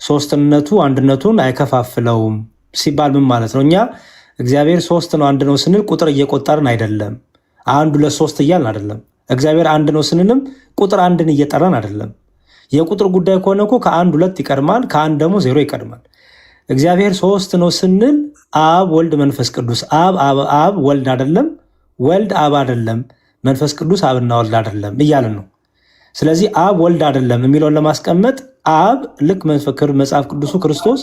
ሶስትነቱ አንድነቱን አይከፋፍለውም ሲባል ምን ማለት ነው? እኛ እግዚአብሔር ሶስት ነው አንድ ነው ስንል ቁጥር እየቆጠርን አይደለም። አንድ ሁለት ሶስት እያልን አይደለም። እግዚአብሔር አንድ ነው ስንልም ቁጥር አንድን እየጠራን አይደለም። የቁጥር ጉዳይ ከሆነ እኮ ከአንድ ሁለት ይቀድማል፣ ከአንድ ደግሞ ዜሮ ይቀድማል። እግዚአብሔር ሶስት ነው ስንል አብ ወልድ መንፈስ ቅዱስ አብ ወልድ አይደለም፣ ወልድ አብ አይደለም፣ መንፈስ ቅዱስ አብና ወልድ አይደለም እያልን ነው። ስለዚህ አብ ወልድ አይደለም የሚለውን ለማስቀመጥ አብ ልክ መጽሐፍ ቅዱሱ ክርስቶስ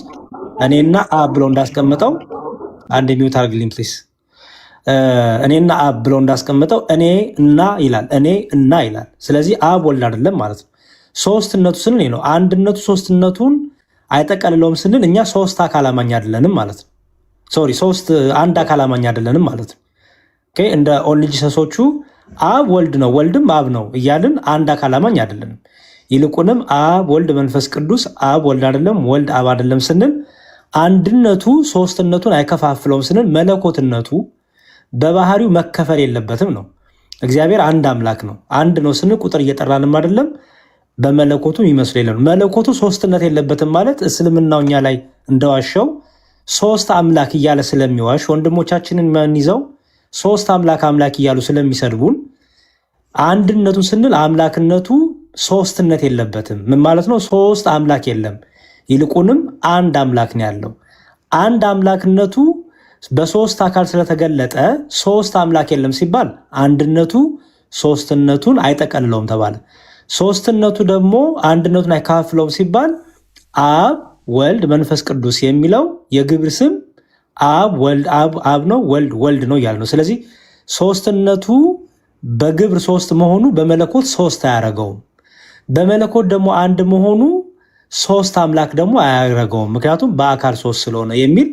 እኔና አብ ብሎ እንዳስቀመጠው አንድ የሚውት አርግልኝ ፕሊስ። እኔና አብ ብሎ እንዳስቀመጠው እኔ እና ይላል፣ እኔ እና ይላል። ስለዚህ አብ ወልድ አይደለም ማለት ነው። ሶስትነቱ ስንል ነው። አንድነቱ ሶስትነቱን አይጠቀልለውም ስንል እኛ ሶስት አካል አማኝ አይደለንም ማለት ነው። ሶሪ ሶስት አንድ አካል አማኝ አይደለንም ማለት ነው። ኦኬ እንደ ኦንሊ ጂሰሶቹ አብ ወልድ ነው ወልድም አብ ነው እያልን አንድ አካል አማኝ አይደለንም። ይልቁንም አብ ወልድ መንፈስ ቅዱስ አብ ወልድ አይደለም ወልድ አብ አይደለም ስንል አንድነቱ ሶስትነቱን አይከፋፍለውም ስንል መለኮትነቱ በባህሪው መከፈል የለበትም ነው። እግዚአብሔር አንድ አምላክ ነው። አንድ ነው ስንል ቁጥር እየጠራንም አይደለም። በመለኮቱ የሚመስሉ የለም። መለኮቱ ሶስትነት የለበትም ማለት እስልምናው እኛ ላይ እንደዋሸው ሶስት አምላክ እያለ ስለሚዋሽ ወንድሞቻችንን ይዘው ሶስት አምላክ እያሉ ስለሚሰድቡን አንድነቱ ስንል አምላክነቱ ሶስትነት የለበትም። ምን ማለት ነው? ሶስት አምላክ የለም። ይልቁንም አንድ አምላክ ነው ያለው። አንድ አምላክነቱ በሶስት አካል ስለተገለጠ ሶስት አምላክ የለም ሲባል አንድነቱ ሶስትነቱን አይጠቀልለውም ተባለ። ሶስትነቱ ደግሞ አንድነቱን አይካፍለውም ሲባል አብ ወልድ መንፈስ ቅዱስ የሚለው የግብር ስም አብ ወልድ አብ ነው፣ ወልድ ወልድ ነው ያልነው። ስለዚህ ሶስትነቱ በግብር ሶስት መሆኑ በመለኮት ሶስት አያረገውም። በመለኮት ደግሞ አንድ መሆኑ ሶስት አምላክ ደግሞ አያረገውም፣ ምክንያቱም በአካል ሶስት ስለሆነ የሚል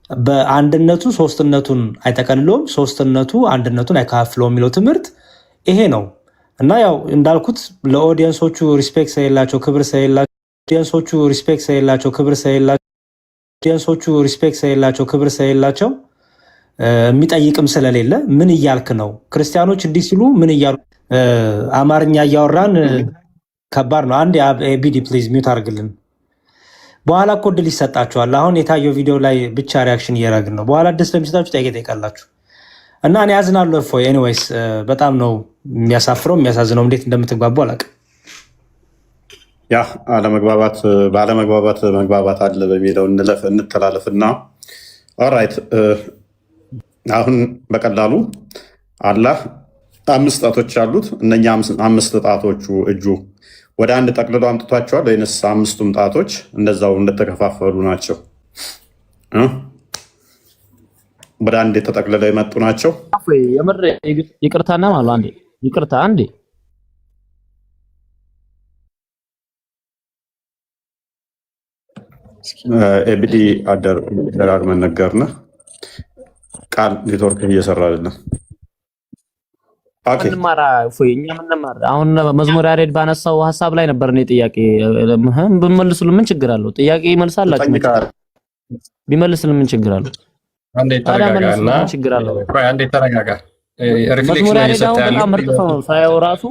በአንድነቱ ሶስትነቱን አይጠቀልለውም፣ ሶስትነቱ አንድነቱን አይካፍለውም የሚለው ትምህርት ይሄ ነው። እና ያው እንዳልኩት ለኦዲየንሶቹ ሪስፔክት ስለሌላቸው ክብር ስለሌላቸው ክብር ስለሌላቸው የሚጠይቅም ስለሌለ ምን እያልክ ነው? ክርስቲያኖች እንዲህ ሲሉ ምን እያሉ አማርኛ እያወራን ከባድ ነው። አንድ ኤቢዲ ፕሊዝ ሚውት አድርግልን። በኋላ እኮ እድል ይሰጣችኋል። አሁን የታየው ቪዲዮ ላይ ብቻ ሪያክሽን እየረግን ነው። በኋላ እድል ስለሚሰጣችሁ ጥያቄ ጠይቃላችሁ እና እኔ ያዝናለሁ። እፎይ ኤኒዌይስ በጣም ነው የሚያሳፍረው የሚያሳዝነው። እንዴት እንደምትግባቡ አላውቅም።
ያ አለመግባባት ባለመግባባት መግባባት አለ በሚለው እንተላለፍና ኦራይት። አሁን በቀላሉ አላህ 5 ጣቶች አሉት። እነኛ 5 ጣቶቹ እጁ ወደ አንድ ጠቅልሎ አምጥቷቸዋል ወይንስ 5ቱም ጣቶች እንደዛው እንደተከፋፈሉ ናቸው? ወደ አንድ ተጠቅልለው የመጡ ናቸው?
የምር ይቅርታና ማለት አንዴ ይቅርታ አንዴ
ኤቢዲ ደጋግመን ነገርንህ። ቃል ኔትወርክ እየሰራ አይደለም።
ምንማራ እኛ ምንማራ አሁን መዝሙር ያሬድ ባነሳው ሀሳብ ላይ ነበር እኔ ጥያቄ ብመልሱልን ምን ችግር አለው? ጥያቄ ይመልሳላችሁ ቢመልስልን ምን ችግር አለው?
አንዴ ተረጋጋና አንዴ ተረጋጋ። ሪፍሌክሽን እየሰጠ ያለው
ምርጥ ሰው ነው ሳይው ራሱ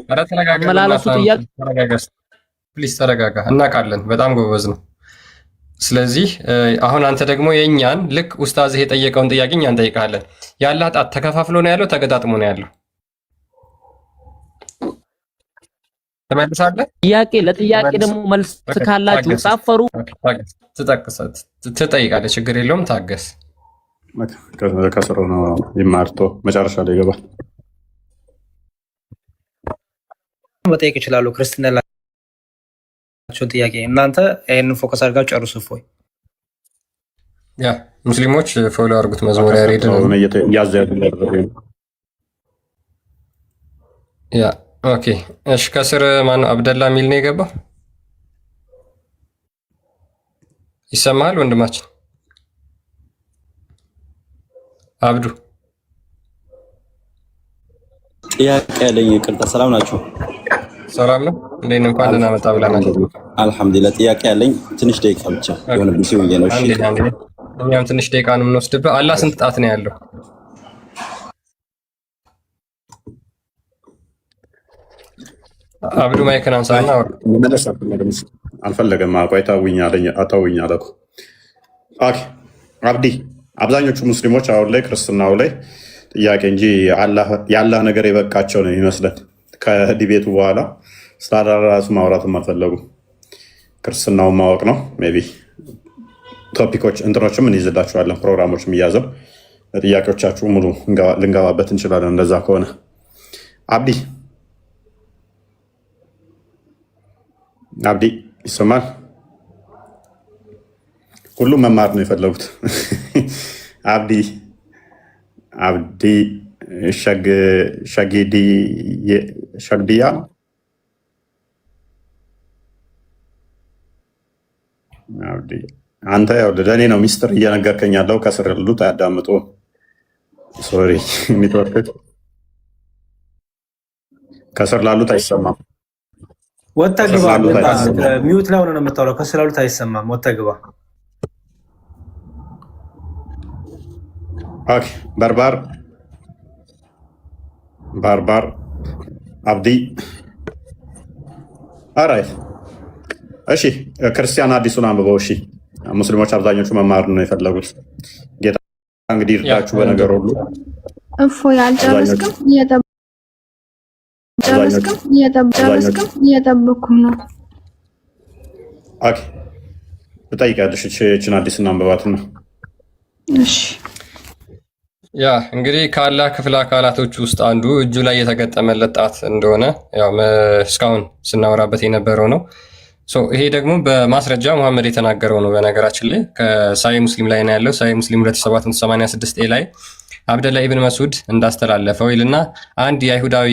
አመላለሱ ጥያቄ
ፕሊዝ ተረጋጋ። እናውቃለን በጣም ጎበዝ ነው። ስለዚህ አሁን አንተ ደግሞ የእኛን ልክ ኡስታዝ የጠየቀውን ጥያቄ እኛ እንጠይቃለን። ያለ ጣት ተከፋፍሎ ነው ያለው ተገጣጥሞ ነው ያለው? ተመልሳለህ?
ጥያቄ ለጥያቄ ደግሞ መልስ ካላችሁ ጻፈሩ
ትጠይቃለህ። ችግር የለውም ታገስ።
ከስሩ ነው ይማርቶ መጨረሻ ላይ ይገባል።
መጠየቅ ይችላሉ። ክርስትና ያላቸውን ጥያቄ እናንተ ይህንን ፎከስ አድርጋችሁ ጨርሱ። እፎይ
ያ ሙስሊሞች ፎሎ አድርጉት መዝሙር ያሬድ ነው። ያ ኦኬ እሺ። ከስር ማነው አብደላ የሚል ነው የገባው? ይሰማሃል ወንድማችን አብዱ?
ጥያቄ ያለኝ ይቅርታ። ሰላም ናችሁ?
ሰላም ነው። እንዴት እንኳን ደህና መጣ ብለናል።
አልሐምዱሊላህ። ጥያቄ ያለኝ ትንሽ ደቂቃ ብቻ የሆነ ቢሲ ብዬ ነው። እሺ
እኛም ትንሽ ደቂቃ ነው የምንወስድብህ። አላህ ስንት ጣት ነው ያለው? አብዱ ማይክን አንሳና
አልፈለገም። ቆይ ተውኝ አለኝ። እኮ ኦኬ አብዲ፣ አብዛኞቹ ሙስሊሞች አሁን ላይ ክርስትናው ላይ ጥያቄ እንጂ ያላህ ነገር የበቃቸው ነው የሚመስለን። ከዲቤቱ በኋላ ስለ ራሱ ማውራትም አልፈለጉም። ክርስትናውን ማወቅ ነው። ሜይ ቢ ቶፒኮች እንትኖችም እንይዝላችኋለን፣ ፕሮግራሞችም እያዘው ጥያቄዎቻችሁ ሙሉ ልንገባበት እንችላለን። እንደዛ ከሆነ አብዲ ይሰማል? ሁሉም መማር ነው የፈለጉት። አብዲ ሸግድያ አንተ ያው ለእኔ ነው ሚስጥር እየነገርከኝ ያለው። ከስር ያሉት አያዳምጡ። ሶሪ ኔትወርክ ከስር ላሉት አይሰማም።
ወጥተህ ግባ። ሚዩት ላይ ሆነ ነው የምታወራው። ከስር ላሉት አይሰማም። ወጥተህ ግባ።
ኦኬ ባርባር አብዲ አራይት። እሺ ክርስቲያን አዲሱን አንብበው። እሺ ሙስሊሞች አብዛኞቹ መማር ነው የፈለጉት። ጌታ እንግዲህ ይርዳችሁ በነገር ሁሉ።
እፎይ አልጨረስክም? እየጠበኩ ነው።
ኦኬ ትጠይቂያለሽ። እችን አዲስን አንብባት ነው።
እሺ
ያ እንግዲህ ከአላህ ክፍለ አካላቶች ውስጥ አንዱ እጁ ላይ የተገጠመለት ጣት እንደሆነ ያው እስካሁን ስናወራበት የነበረው ነው። ይሄ ደግሞ በማስረጃ ሙሐመድ የተናገረው ነው። በነገራችን ላይ ከሳሂህ ሙስሊም ላይ ነው ያለው። ሳሂህ ሙስሊም 2786 ላይ አብደላ ኢብን መስዑድ እንዳስተላለፈው ይልና አንድ የአይሁዳዊ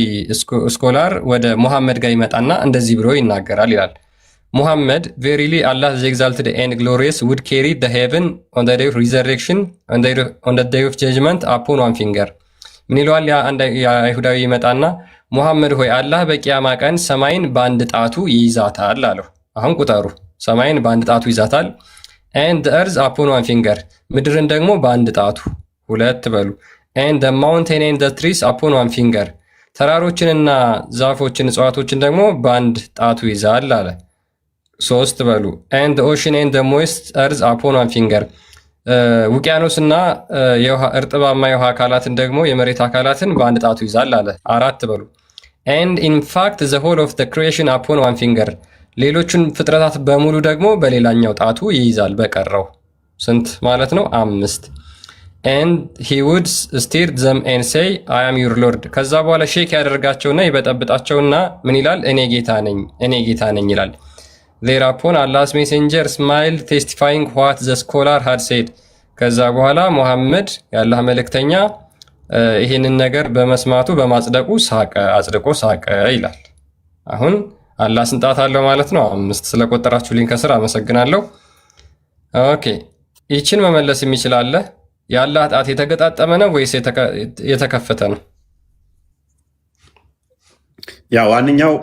ስኮላር ወደ ሙሐመድ ጋር ይመጣና እንደዚህ ብሎ ይናገራል ይላል። ሙሐመድ ቬሪሊ አላህ ዘ ኤግዛልትድ ኤንድ ግሎሪየስ ውድ ኬሪ ዘ ሄቨን ኦን ዘ ዴይ ኦፍ ሪዘሬክሽን ኦን ዘ ዴይ ኦፍ ጀጅመንት አፖን ዋን ፊንገር። ምን ይለዋል? አንድ አይሁዳዊ ይመጣና ሙሐመድ ሆይ አላህ በቂያማ ቀን ሰማይን በአንድ ጣቱ ይይዛታል አለው። አሁን ቁጠሩ፣ ሰማይን በአንድ ጣቱ ይዛታል። ኤንድ እርዝ አፖን ዋን ፊንገር፣ ምድርን ደግሞ በአንድ ጣቱ፣ ሁለት በሉ። ኤንድ ማውንቴን ኤንድ ትሪስ አፖን ዋን ፊንገር፣ ተራሮችንና ዛፎችን እጽዋቶችን ደግሞ በአንድ ጣቱ ይዛል አለ። ሶስት በሉ። ኤንድ ኦሽን ኤንድ ሞይስት እርዝ አፖን ዋን ፊንገር፣ ውቅያኖስና እርጥባማ የውሃ አካላትን ደግሞ የመሬት አካላትን በአንድ ጣቱ ይዛል አለ። አራት በሉ። ኤንድ ኢንፋክት ዘ ሆል ኦፍ ክሪኤሽን አፖን ዋን ፊንገር፣ ሌሎቹን ፍጥረታት በሙሉ ደግሞ በሌላኛው ጣቱ ይይዛል። በቀረው ስንት ማለት ነው? 5 ኤንድ ሂ ውድ ስቲር ዘም ኤንድ ሴይ አይ አም ዩር ሎርድ። ከዛ በኋላ ሼክ ያደርጋቸውና ይበጠብጣቸውና ምን ይላል? እኔ ጌታ ነኝ ይላል። ዜራፖን አላህስ ሜሴንጀር ስማይል ቴስቲፋይንግ ዋት ዘ ስኮላር ሃድ ሴድ። ከዛ በኋላ ሙሐመድ የአላህ መልእክተኛ ይህንን ነገር በመስማቱ በማጽደቁ አጽድቆ ሳቀ ይላል። አሁን አላህ ስንት ጣት አለው ማለት ነው? 5። ስለቆጠራችሁልኝ ከስር አመሰግናለሁ። ኦኬ ይችን መመለስ የሚችል አለ? የአላህ ጣት የተገጣጠመ ነው ወይስ የተከፈተ ነው?
ያ ዋነኛው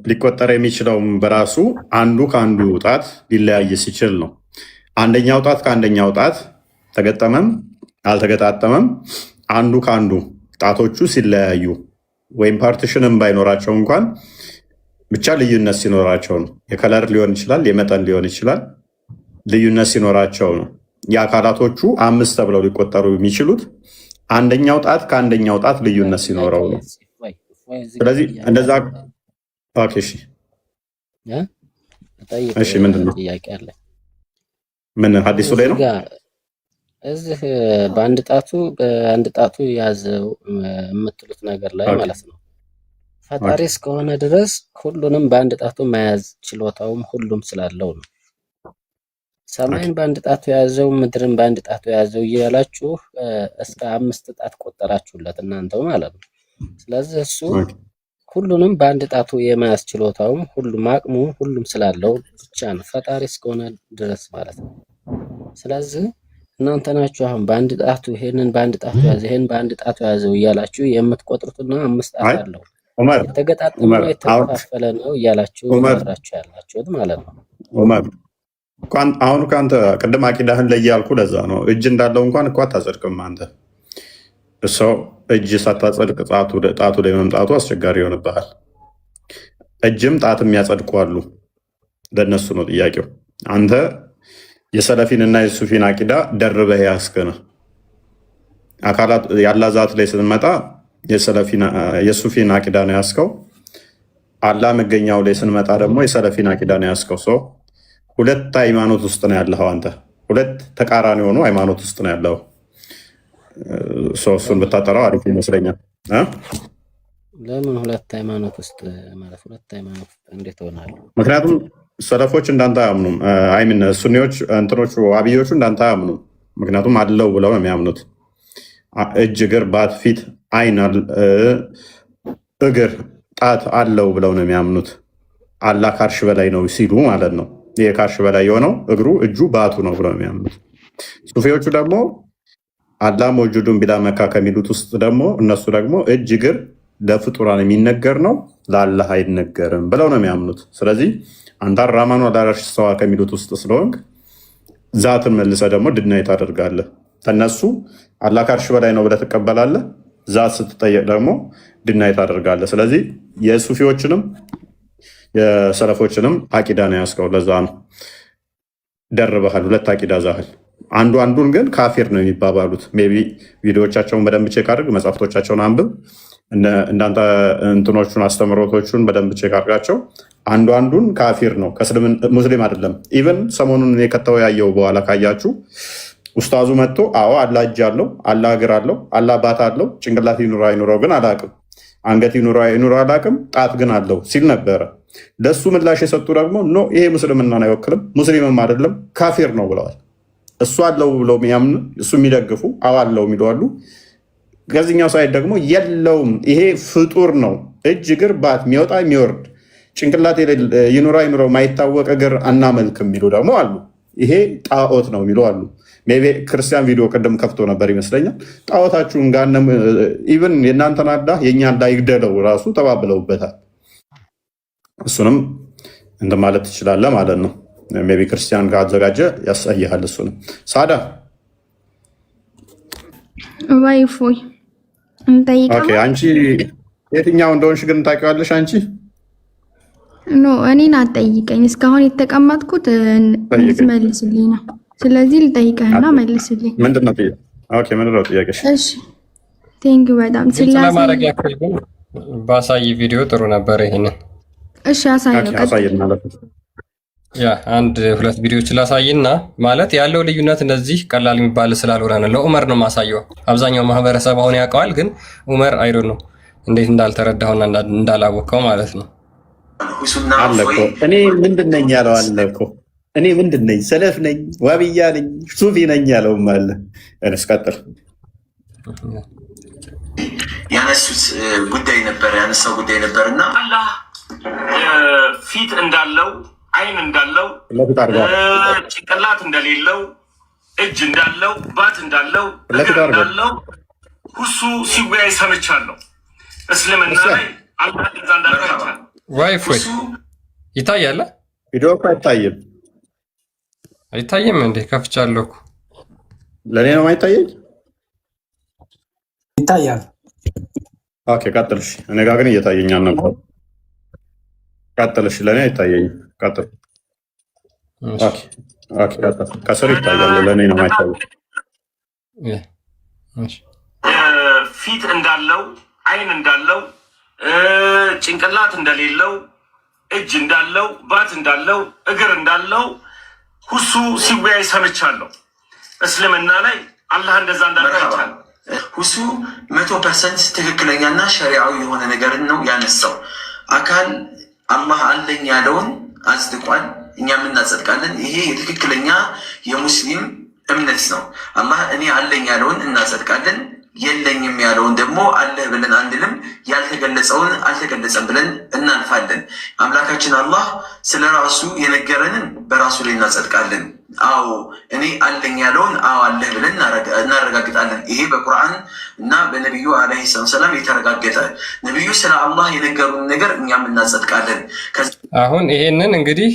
ሊቆጠር የሚችለውም በራሱ አንዱ ከአንዱ ጣት ሊለያይ ሲችል ነው። አንደኛው ጣት ከአንደኛው ጣት ተገጠመም አልተገጣጠመም አንዱ ከአንዱ ጣቶቹ ሲለያዩ ወይም ፓርቲሽንም ባይኖራቸው እንኳን ብቻ ልዩነት ሲኖራቸው ነው። የከለር ሊሆን ይችላል፣ የመጠን ሊሆን ይችላል። ልዩነት ሲኖራቸው ነው የአካላቶቹ 5 ተብለው ሊቆጠሩ የሚችሉት አንደኛው ጣት ከአንደኛው ጣት ልዩነት ሲኖረው ነው። ስለዚህ እንደዛ እሺ ምንድን ነው ምን ሀዲሱ ላይ ነው?
እዚህ በአንድ ጣቱ ያዘው የምትሉት ነገር ላይ ማለት ነው። ፈጣሪ እስከሆነ ድረስ ሁሉንም በአንድ ጣቱ መያዝ ችሎታውም ሁሉም ስላለው ነው። ሰማይን በአንድ ጣቱ የያዘው ምድርን በአንድ ጣቱ የያዘው እያላችሁ እስከ 5 ጣት ቆጠራችሁለት እናንተው ማለት ነው። ስለዚህ እሱ ሁሉንም በአንድ ጣቱ የመያዝ ችሎታውም ሁሉም አቅሙ ሁሉም ስላለው ብቻ ነው ፈጣሪ እስከሆነ ድረስ ማለት ነው። ስለዚህ እናንተ ናችሁ አሁን በአንድ ጣቱ ይሄንን በአንድ ጣቱ ያዘ ይሄን በአንድ ጣቱ ያዘው እያላችሁ የምትቆጥሩትና 5 ጣት አለው የተገጣጠመ የተከፋፈለ ነው እያላችሁ ተራችሁ ያላችሁት ማለት ነው።
ዑመር አሁን ካንተ ቅድም አቂዳህን ለያልኩ ለዛ ነው። እጅ እንዳለው እንኳን እኮ አታጸድቅም አንተ። ሰው እጅ ሳታጸድቅ ጣቱ ላይ መምጣቱ አስቸጋሪ ይሆንብሃል። እጅም ጣትም ያጸድቁ አሉ። ለእነሱ ነው ጥያቄው። አንተ የሰለፊን እና የሱፊን አቂዳ ደርበህ ያስከነ አካላት ያላ ዛት ላይ ስንመጣ የሱፊን አቂዳ ነው ያስከው። አላ መገኛው ላይ ስንመጣ ደግሞ የሰለፊን አቂዳ ነው ያስከው። ሰው ሁለት ሃይማኖት ውስጥ ነው ያለው። አንተ ሁለት ተቃራኒ የሆኑ ሃይማኖት ውስጥ ነው ያለው። እሱን ብታጠራው አሪፍ ይመስለኛል።
ለምን ሁለት ሃይማኖት ውስጥ ማለት ሁለት ሃይማኖት እንዴት ሆናሉ?
ምክንያቱም ሰለፎች እንዳንተ አያምኑም። አይምን ሱኒዎች እንትኖቹ ዋብዮቹ እንዳንተ አያምኑም። ምክንያቱም አለው ብለው ነው የሚያምኑት። እጅ፣ እግር፣ ባት፣ ፊት፣ አይን፣ እግር፣ ጣት አለው ብለው ነው የሚያምኑት። አላህ ካርሽ በላይ ነው ሲሉ ማለት ነው። ይሄ ካርሽ በላይ የሆነው እግሩ፣ እጁ፣ ባቱ ነው ብለው ነው የሚያምኑት። ሱፊዎቹ ደግሞ አላህ መውጁዱን ቢላ መካ ከሚሉት ውስጥ ደግሞ እነሱ ደግሞ እጅ፣ እግር ለፍጡራን የሚነገር ነው ለአላህ አይነገርም ብለው ነው የሚያምኑት። ስለዚህ አንተ አራማኑ አላርሽ ሰዋ ከሚሉት ውስጥ ስለሆንክ ዛትን መልሰ ደግሞ ድናይ ታደርጋለህ። ከነሱ አላህ ካርሽ በላይ ነው ብለህ ትቀበላለህ። ዛት ስትጠየቅ ደግሞ ድናይ ታደርጋለህ። ስለዚህ የሱፊዎችንም የሰለፎችንም አቂዳ ነው ያስከው። ለዛ ነው ደርበሃል፣ ሁለት አቂዳ ዛህል። አንዱን ግን ካፊር ነው የሚባባሉት። ሜይ ቢ ቪዲዮዎቻቸውን በደንብ ቼክ አድርግ፣ መጽሐፍቶቻቸውን አንብብ። እንዳንተ እንትኖቹን አስተምሮቶቹን በደንብ ቼክ አድርጋቸው። አንዱን ካፊር ነው ሙስሊም አይደለም። ኢቨን ሰሞኑን እኔ ከተወያየው በኋላ ካያችሁ ኡስታዙ መጥቶ አዎ አላህ እጅ አለው፣ አላህ እግር አለው፣ አላህ ባት አለው፣ ጭንቅላት ይኑራ አይኑረው ግን አላቅም፣ አንገት ይኑራ አይኑራ አላቅም፣ ጣት ግን አለው ሲል ነበረ። ለሱ ምላሽ የሰጡ ደግሞ ኖ ይሄ ሙስልምናን አይወክልም፣ ሙስሊምም አይደለም ካፊር ነው ብለዋል። እሱ አለው ብለው የሚያምኑ እሱ የሚደግፉ አዎ አለው የሚሉ አሉ። ከዚህኛው ሳይድ ደግሞ የለውም ይሄ ፍጡር ነው፣ እጅ እግር ባት የሚወጣ የሚወርድ ጭንቅላት ይኑራ ይኑረው ማይታወቅ እግር አናመልክም የሚሉ ደግሞ አሉ። ይሄ ጣዖት ነው የሚሉ አሉ። ሜይ ቢ ክርስቲያን ቪዲዮ ቅድም ከፍቶ ነበር ይመስለኛል። ጣዖታችሁን ጋር ኢቨን የእናንተን አላህ የእኛ አላህ ይግደለው ራሱ ተባብለውበታል። እሱንም እንትን ማለት ትችላለህ ማለት ነው። ሜይ ቢ ክርስቲያን ጋር አዘጋጀ ያሳይሃል። እሱንም ሳዳ
ዋይፎይ
አንቺ የትኛው እንደሆንሽ ግን ታውቂዋለሽ አንቺ?
ኖ እኔን አትጠይቀኝ። እስካሁን የተቀመጥኩት እንድትመልስልኝ ነው። ስለዚህ ልጠይቀህና መልስልኝ።
ምንድነው ጥያቄሽ?
እሺ ቴንክ በጣም
ስለማድረግ ያክል ግን ባሳይ ቪዲዮ ጥሩ ነበር። ይሄንን
እሺ አሳየን ማለት ነው።
ያ አንድ ሁለት ቪዲዮዎች ላሳይና ማለት ያለው ልዩነት እንደዚህ ቀላል የሚባል ስላልሆነ ነው። ለኡመር ነው ማሳየው። አብዛኛው ማህበረሰብ አሁን ያውቀዋል፣ ግን ኡመር አይዶ ነው እንዴት እንዳልተረዳውና እንዳላወቀው ማለት ነው።
አለ እኮ እኔ ምንድን ነኝ ያለው አለ እኮ እኔ ምንድን ነኝ? ሰለፍ ነኝ፣ ዋብያ ነኝ፣ ሱፊ ነኝ ያለውም አለ። እንስቀጥል።
ያነሱት ጉዳይ ነበር ያነሳው ጉዳይ ነበር እና አላህ ፊት እንዳለው አይን እንዳለው ጭንቅላት እንደሌለው እጅ እንዳለው ባት እንዳለው እግር እንዳለው ሁሱ ሲወያይ ሰምቻለሁ። እስልምና ላይ አላህ እንደዛ እንዳደረገ
ዋይፋይ ይታያል።
ቪዲዮ እኮ አይታይም።
አይታይም እንዴ? ከፍቻለሁ እኮ።
ለኔ ነው የማይታየኝ?
ይታያል።
ኦኬ ቀጥልሽ። እኔ ጋር ግን እየታየኛል ነበር። ቀጥልሽ። ለኔ አይታየኝም። ቀጥል። ኦኬ ቀጥል። ከስር ይታያል። ለኔ ነው የማይታየኝ።
ፊት እንዳለው አይን እንዳለው ጭንቅላት እንደሌለው እጅ እንዳለው ባት እንዳለው እግር እንዳለው ሁሱ ሲወያይ ሰምቻለሁ። እስልምና ላይ አላህ እንደዛ እንዳደረገ ሁሱ 100% ትክክለኛና ሸሪዓዊ የሆነ ነገርን ነው ያነሳው። አካል አላህ አለኝ ያለውን አጽድቋል።
እኛም እናጸድቃለን። ይሄ የትክክለኛ የሙስሊም እምነት ነው። አላህ እኔ አለኝ ያለውን እናጸድቃለን፣ የለኝም ያለውን ደግሞ አለህ ብለን አንልም፣ ያልተገለጸውን አልተገለጸም ብለን እናልፋለን። አምላካችን አላህ ስለ ራሱ የነገረንን በራሱ ላይ እናጸድቃለን። አዎ እኔ አለኝ ያለውን አዎ አለህ ብለን እናረጋግጣለን። ይሄ በቁርአን እና በነቢዩ አለይሂ ሰላም የተረጋገጠ ነቢዩ ስለ አላህ የነገሩን ነገር እኛም እናጸድቃለን።
አሁን ይሄንን እንግዲህ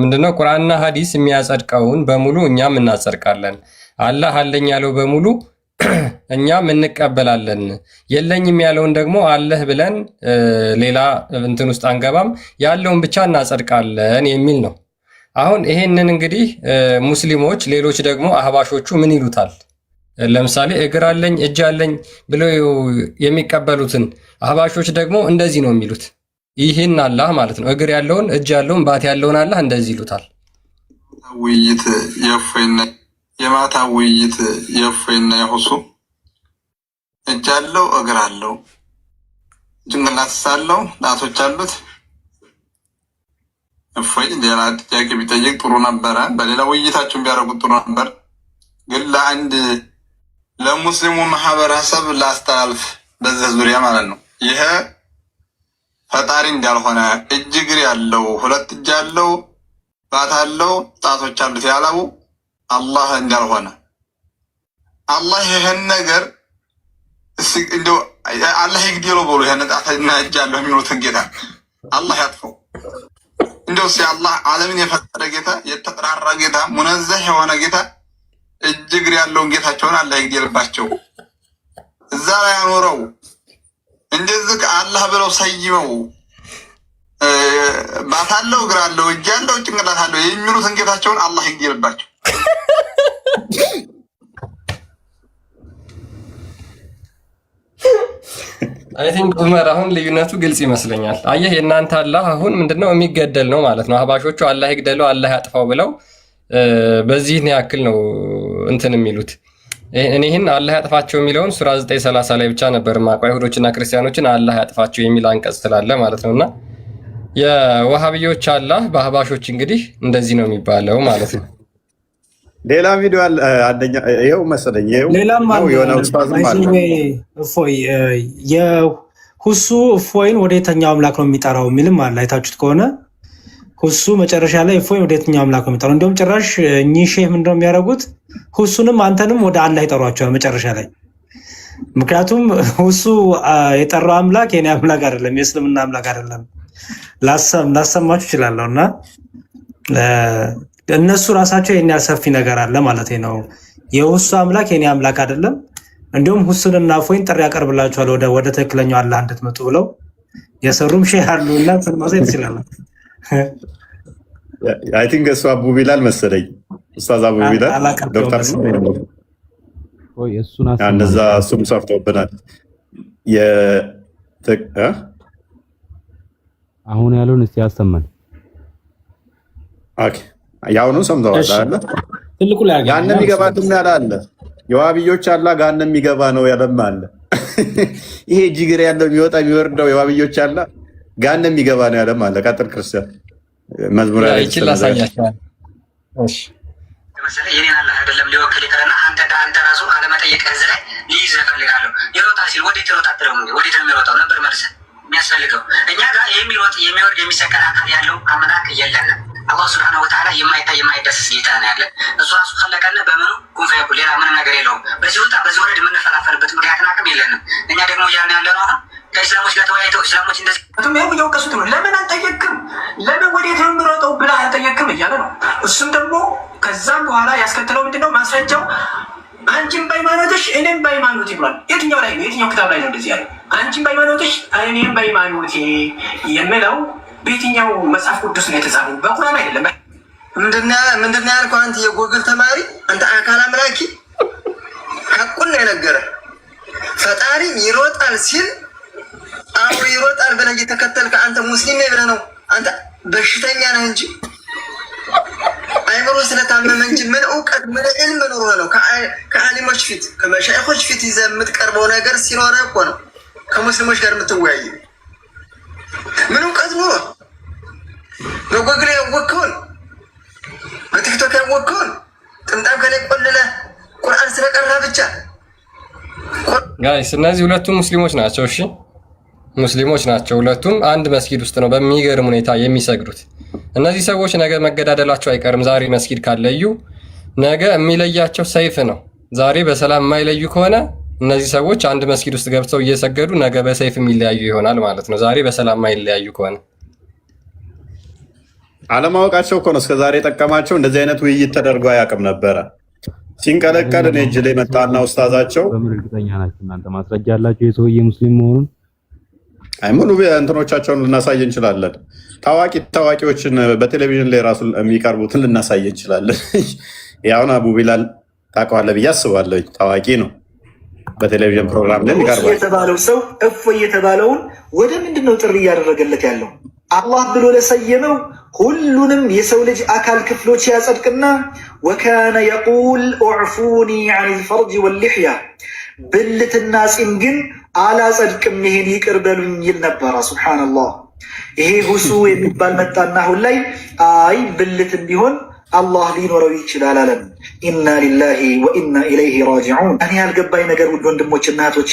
ምንድነው ቁርአንና ሐዲስ የሚያጸድቀውን በሙሉ እኛም እናጸድቃለን። አላህ አለኝ ያለው በሙሉ እኛም እንቀበላለን። የለኝም ያለውን ደግሞ አለህ ብለን ሌላ እንትን ውስጥ አንገባም፣ ያለውን ብቻ እናጸድቃለን የሚል ነው። አሁን ይሄንን እንግዲህ ሙስሊሞች ሌሎች ደግሞ አህባሾቹ ምን ይሉታል? ለምሳሌ እግር አለኝ እጅ አለኝ ብለው የሚቀበሉትን አህባሾች ደግሞ እንደዚህ ነው የሚሉት። ይህን አላህ ማለት ነው እግር ያለውን እጅ ያለውን ባት ያለውን አላህ እንደዚህ ይሉታል።
ውይይት የማታ ውይይት የእፎይና የሁሱ እጅ አለው እግር አለው ጭንቅላት አለው ጣቶች አሉት። እፎይ ሌላ ጥያቄ ቢጠይቅ ጥሩ ነበረ። በሌላ ውይይታቸውን ቢያደርጉት ጥሩ ነበር። ግን ለአንድ ለሙስሊሙ ማህበረሰብ ላስተላልፍ በዚህ ዙሪያ ማለት ነው። ይሄ ፈጣሪ እንዳልሆነ እጅ እግር ያለው ሁለት እጅ ያለው ባት አለው ጣቶች አሉት ያለው አላህ እንዳልሆነ አላህ ይሄን ነገር እንደው አላህ ይግደለው ብሎ ይሄን ጣትና እጅ ያለው የሚሉትን ጌታ አላህ ያጥፈው። እንደው አላህ ዓለምን የፈጠረ ጌታ የተጠራራ ጌታ ሙነዘህ የሆነ ጌታ እጅ እግር ያለውን ጌታቸውን አላህ ይግደልባቸው። እዛ ላይ አኖረው እንደዚህ አላህ ብለው ሰይመው ባት አለው እግር አለው እጅ አለው ጭንቅላት አለው የሚሉትን ጌታቸውን አላህ ይግደልባቸው።
አይ ቲንክ ዑመር አሁን ልዩነቱ ግልጽ ይመስለኛል። አየህ የእናንተ አላህ አሁን ምንድነው የሚገደል ነው ማለት ነው። አህባሾቹ አላህ ይግደለው አላህ ያጥፋው ብለው በዚህ ያክል ነው እንትን የሚሉት። እኔህን አላህ ያጥፋቸው የሚለውን ሱራ 9:30 ላይ ብቻ ነበር ማቋ አይሁዶችና ክርስቲያኖችን አላህ ያጥፋቸው የሚል አንቀጽ ስላለ ማለት ነውና የዋሃብዮች አላህ በአህባሾች እንግዲህ እንደዚህ ነው የሚባለው ማለት ነው።
ሌላ ቪዲዮ አለ አንደኛ ይሄው መሰለኝ
ሌላም
የሆነ ኡስታዝ ማለት ነው
እፎይ የሁሱ እፎይን ወደ የትኛው አምላክ ነው የሚጠራው የሚልም አለ። አይታችሁት ከሆነ ሁሱ መጨረሻ ላይ እፎይን ወደ የትኛው አምላክ ነው የሚጠራው። እንዲሁም ጭራሽ እኚህ ሼህ ምንድነው የሚያደርጉት? ሁሱንም አንተንም ወደ አላህ ይጠሯቸዋል መጨረሻ ላይ። ምክንያቱም ሁሱ የጠራው አምላክ የኔ አምላክ አይደለም፣ የእስልምና አምላክ አይደለም። ላሰማችሁ እችላለሁ እና እነሱ ራሳቸው የኛ ሰፊ ነገር አለ ማለት ነው። የሁሱ አምላክ የኔ አምላክ አይደለም። እንዲሁም ሁሱንና እፎይን ጥሪ ያቀርብላችኋል ወደ ትክክለኛው አላህ እንድትመጡ ብለው የሰሩም ሼህ አሉና ማሳየት ይችላል።
አይ ቲንክ እሱ አቡ ቢላል መሰለኝ ኡስታዝ አቡ ቢላል ዶክተር
ወይ እሱን
እነዛ እሱም ሰርተውብናል።
አሁን ያለውን እስቲ ያሰማን።
ኦኬ ያውኑ ሰምተዋል አይደል?
ትልቁ ላይ
ጋንም የሚገባትም ያለ አለ። የዋብዮች አላህ ጋንም የሚገባ ነው ያለም አለ። ይሄ ጅግር ያለው የሚወጣ የሚወርደው የዋብዮች አላህ ጋንም የሚገባ ነው ያለም አለ። ቀጥል ክርስቲያን መዝሙር ላይ
ይችላል ያሳያችኋል። እሺ
መሰለኝ የኔን አላህ አይደለም ሊወክል ይቀርና አንተ ራሱ አለመጠየቅ እዚህ ላይ ሊይዝ እፈልጋለሁ። ይሮጣ ሲል ወዴት ይሮጣጥረው ነው ወዴት ነው የሚሮጣው ነበር መልስ የሚያስፈልገው። እኛ ጋር የሚሮጥ የሚወርድ የሚሰቀል አካል ያለው አምላክ የለንም። አላህ ሱብሓነሁ ወተዓላ የማይታይ የማይዳሰስ ጌታ ነው ያለን። እሱ ራሱ ከለቀነ በምኑ ኩን ፈየኩን፣ ሌላ ምንም ነገር የለውም። በዚህ ወጣ በዚህ ወረድ የምንፈላፈልበት ምክንያትና አቅም የለንም። እኛ ደግሞ እያልን ያለ ነው ከእስላሞች ጋር ተወያይተው እስላሞች እንደዚህ ይኸው እየወቀሱት ነው። ለምን አልጠየቅም? ለምን ወዴት ነው የምሮጠው ብለህ አልጠየቅም እያለ ነው። እሱም ደግሞ ከዛም በኋላ ያስከትለው ምንድነው ማስረጃው? አንቺም በሃይማኖትሽ እኔም በሃይማኖት ይብሏል። የትኛው ላይ ነው? የትኛው ክታብ ላይ ነው እንደዚህ ያለው? አንቺም በሃይማኖትሽ እኔም በሃይማኖቴ የምለው በየትኛው መጽሐፍ ቅዱስ ነው የተጻፈው? በቁርአን አይደለም።
ምንድን ነው ያልከው አንተ የጎግል ተማሪ? አንተ አካል አምላኪ ሐቁን ነው የነገረህ። ፈጣሪ ይሮጣል ሲል አዎ ይሮጣል ብለህ እየተከተልክ አንተ ሙስሊም ነህ ብለህ ነው። አንተ በሽተኛ ነህ እንጂ አይምሮ ስለታመመ እንጂ ምን እውቀት ምን ዕልም ኖሮህ ነው ከአሊሞች ፊት ከመሻይኾች ፊት ይዘህ የምትቀርበው ነገር ሲኖርህ እኮ ነው ከሙስሊሞች ጋር የምትወያየው። ምን እውቀት ኖሮህ በጎግል ያወቅከውን በቲክቶክ ያወቅከውን ጥምጣም ከላይ ቆልለህ ቁርአን ስለቀራ ብቻ
ጋይስ እነዚህ ሁለቱም ሙስሊሞች ናቸው። እሺ ሙስሊሞች ናቸው ሁለቱም። አንድ መስጊድ ውስጥ ነው በሚገርም ሁኔታ የሚሰግዱት። እነዚህ ሰዎች ነገ መገዳደላቸው አይቀርም። ዛሬ መስጊድ ካለዩ ነገ የሚለያቸው ሰይፍ ነው። ዛሬ በሰላም የማይለዩ ከሆነ እነዚህ ሰዎች አንድ መስጊድ ውስጥ ገብተው እየሰገዱ ነገ በሰይፍ የሚለያዩ ይሆናል ማለት ነው። ዛሬ በሰላም የማይለያዩ ከሆነ
አለማወቃቸው እኮ ነው እስከዛሬ የጠቀማቸው። እንደዚህ አይነት ውይይት ተደርጎ አያውቅም ነበረ። ሲንቀለቀል እኔ እጅ ላይ መጣና ኡስታዛቸው
በምን እርግጠኛ ናችሁ እናንተ? ማስረጃ ያላችሁ የሰውዬ ሙስሊም መሆኑን?
አይ ሙሉ እንትኖቻቸውን ልናሳይ እንችላለን። ታዋቂዎችን በቴሌቪዥን ላይ ራሱ የሚቀርቡትን ልናሳይ እንችላለን። ያውን አቡ ቢላል ታውቀዋለህ ብዬ አስባለሁ። ታዋቂ ነው፣ በቴሌቪዥን ፕሮግራም ላይ ይቀርባል።
የተባለው ሰው እፎይ የተባለውን ወደ ምንድነው ጥሪ እያደረገለት ያለው? አላህ ብሎ ለሰየመው ሁሉንም የሰው ልጅ አካል ክፍሎች ያጸድቅና ወካነ የቁል ኡዕፉኒ ዐኒል ፈርጅ ወልሊሕያ ብልትና ፂም ግን አላጸድቅም ይሄን ይቅር በሉኝ ይል ነበረ። ሱብሓነላህ። ይሄ ሁሱ የሚባል መጣና አሁን ላይ አይ ብልትም ቢሆን አላህ ሊኖረው ይችላል አለን። ኢና ሊላሂ ወኢና ኢለይሂ ራጂዑን። እኔ ያልገባኝ ነገር ውድ ወንድሞችና እህቶቼ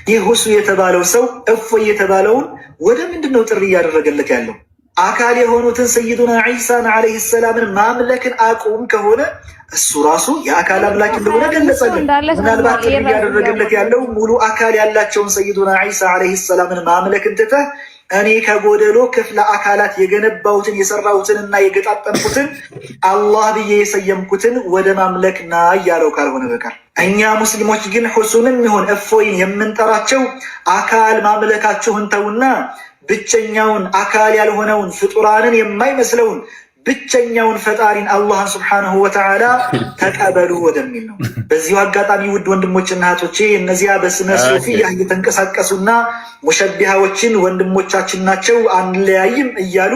ይህ ሁሱ የተባለው ሰው እፎይ የተባለውን ወደ ምንድነው ጥሪ እያደረገለት ያለው? አካል የሆኑትን ሰይዱና ዒሳን ዓለይሂ ሰላምን ማምለክን አቁም ከሆነ እሱ ራሱ የአካል አምላክ እንደሆነ ገለጸልን። ምናልባት ጥሪ እያደረገለት ያለው ሙሉ አካል ያላቸውን ሰይዱና ዒሳ ዓለይሂ ሰላምን ማምለክን ትተህ እኔ ከጎደሎ ክፍለ አካላት የገነባሁትን የሰራሁትንና የገጣጠምኩትን አላህ ብዬ የሰየምኩትን ወደ ማምለክ ና እያለው ካልሆነ በቀር እኛ ሙስሊሞች ግን ሁሱንም ይሁን እፎይን የምንጠራቸው አካል ማምለካችሁን ተውና ብቸኛውን አካል ያልሆነውን ፍጡራንን የማይመስለውን ብቸኛውን ፈጣሪን አላህን ሱብሓነሁ ወተዓላ ተቀበሉ ወደሚል ነው። በዚሁ አጋጣሚ ውድ ወንድሞችና እህቶቼ እነዚያ በስመ ሱፊያ እየተንቀሳቀሱና ሙሸቢሃዎችን ወንድሞቻችን ናቸው አንለያይም እያሉ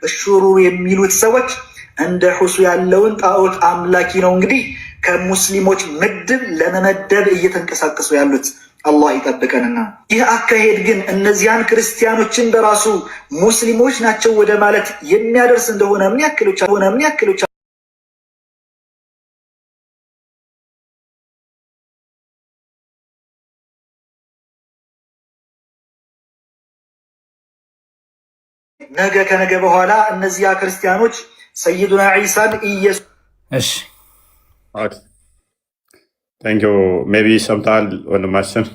እሹሩ የሚሉት ሰዎች እንደ ሁሱ ያለውን ጣዖት አምላኪ ነው እንግዲህ ከሙስሊሞች ምድብ ለመመደብ እየተንቀሳቀሱ ያሉት። አላህ ይጠብቀንና ይህ አካሄድ ግን እነዚያን ክርስቲያኖችን በራሱ ሙስሊሞች ናቸው ወደ ማለት የሚያደርስ እንደሆነ ምን ያክሎች ነገ ከነገ በኋላ እነዚያ ክርስቲያኖች ሰይዱና ዒሳን ኢየሱስ
ታንኪዩ ሜቢ ሰምተሃል ወንድማችን።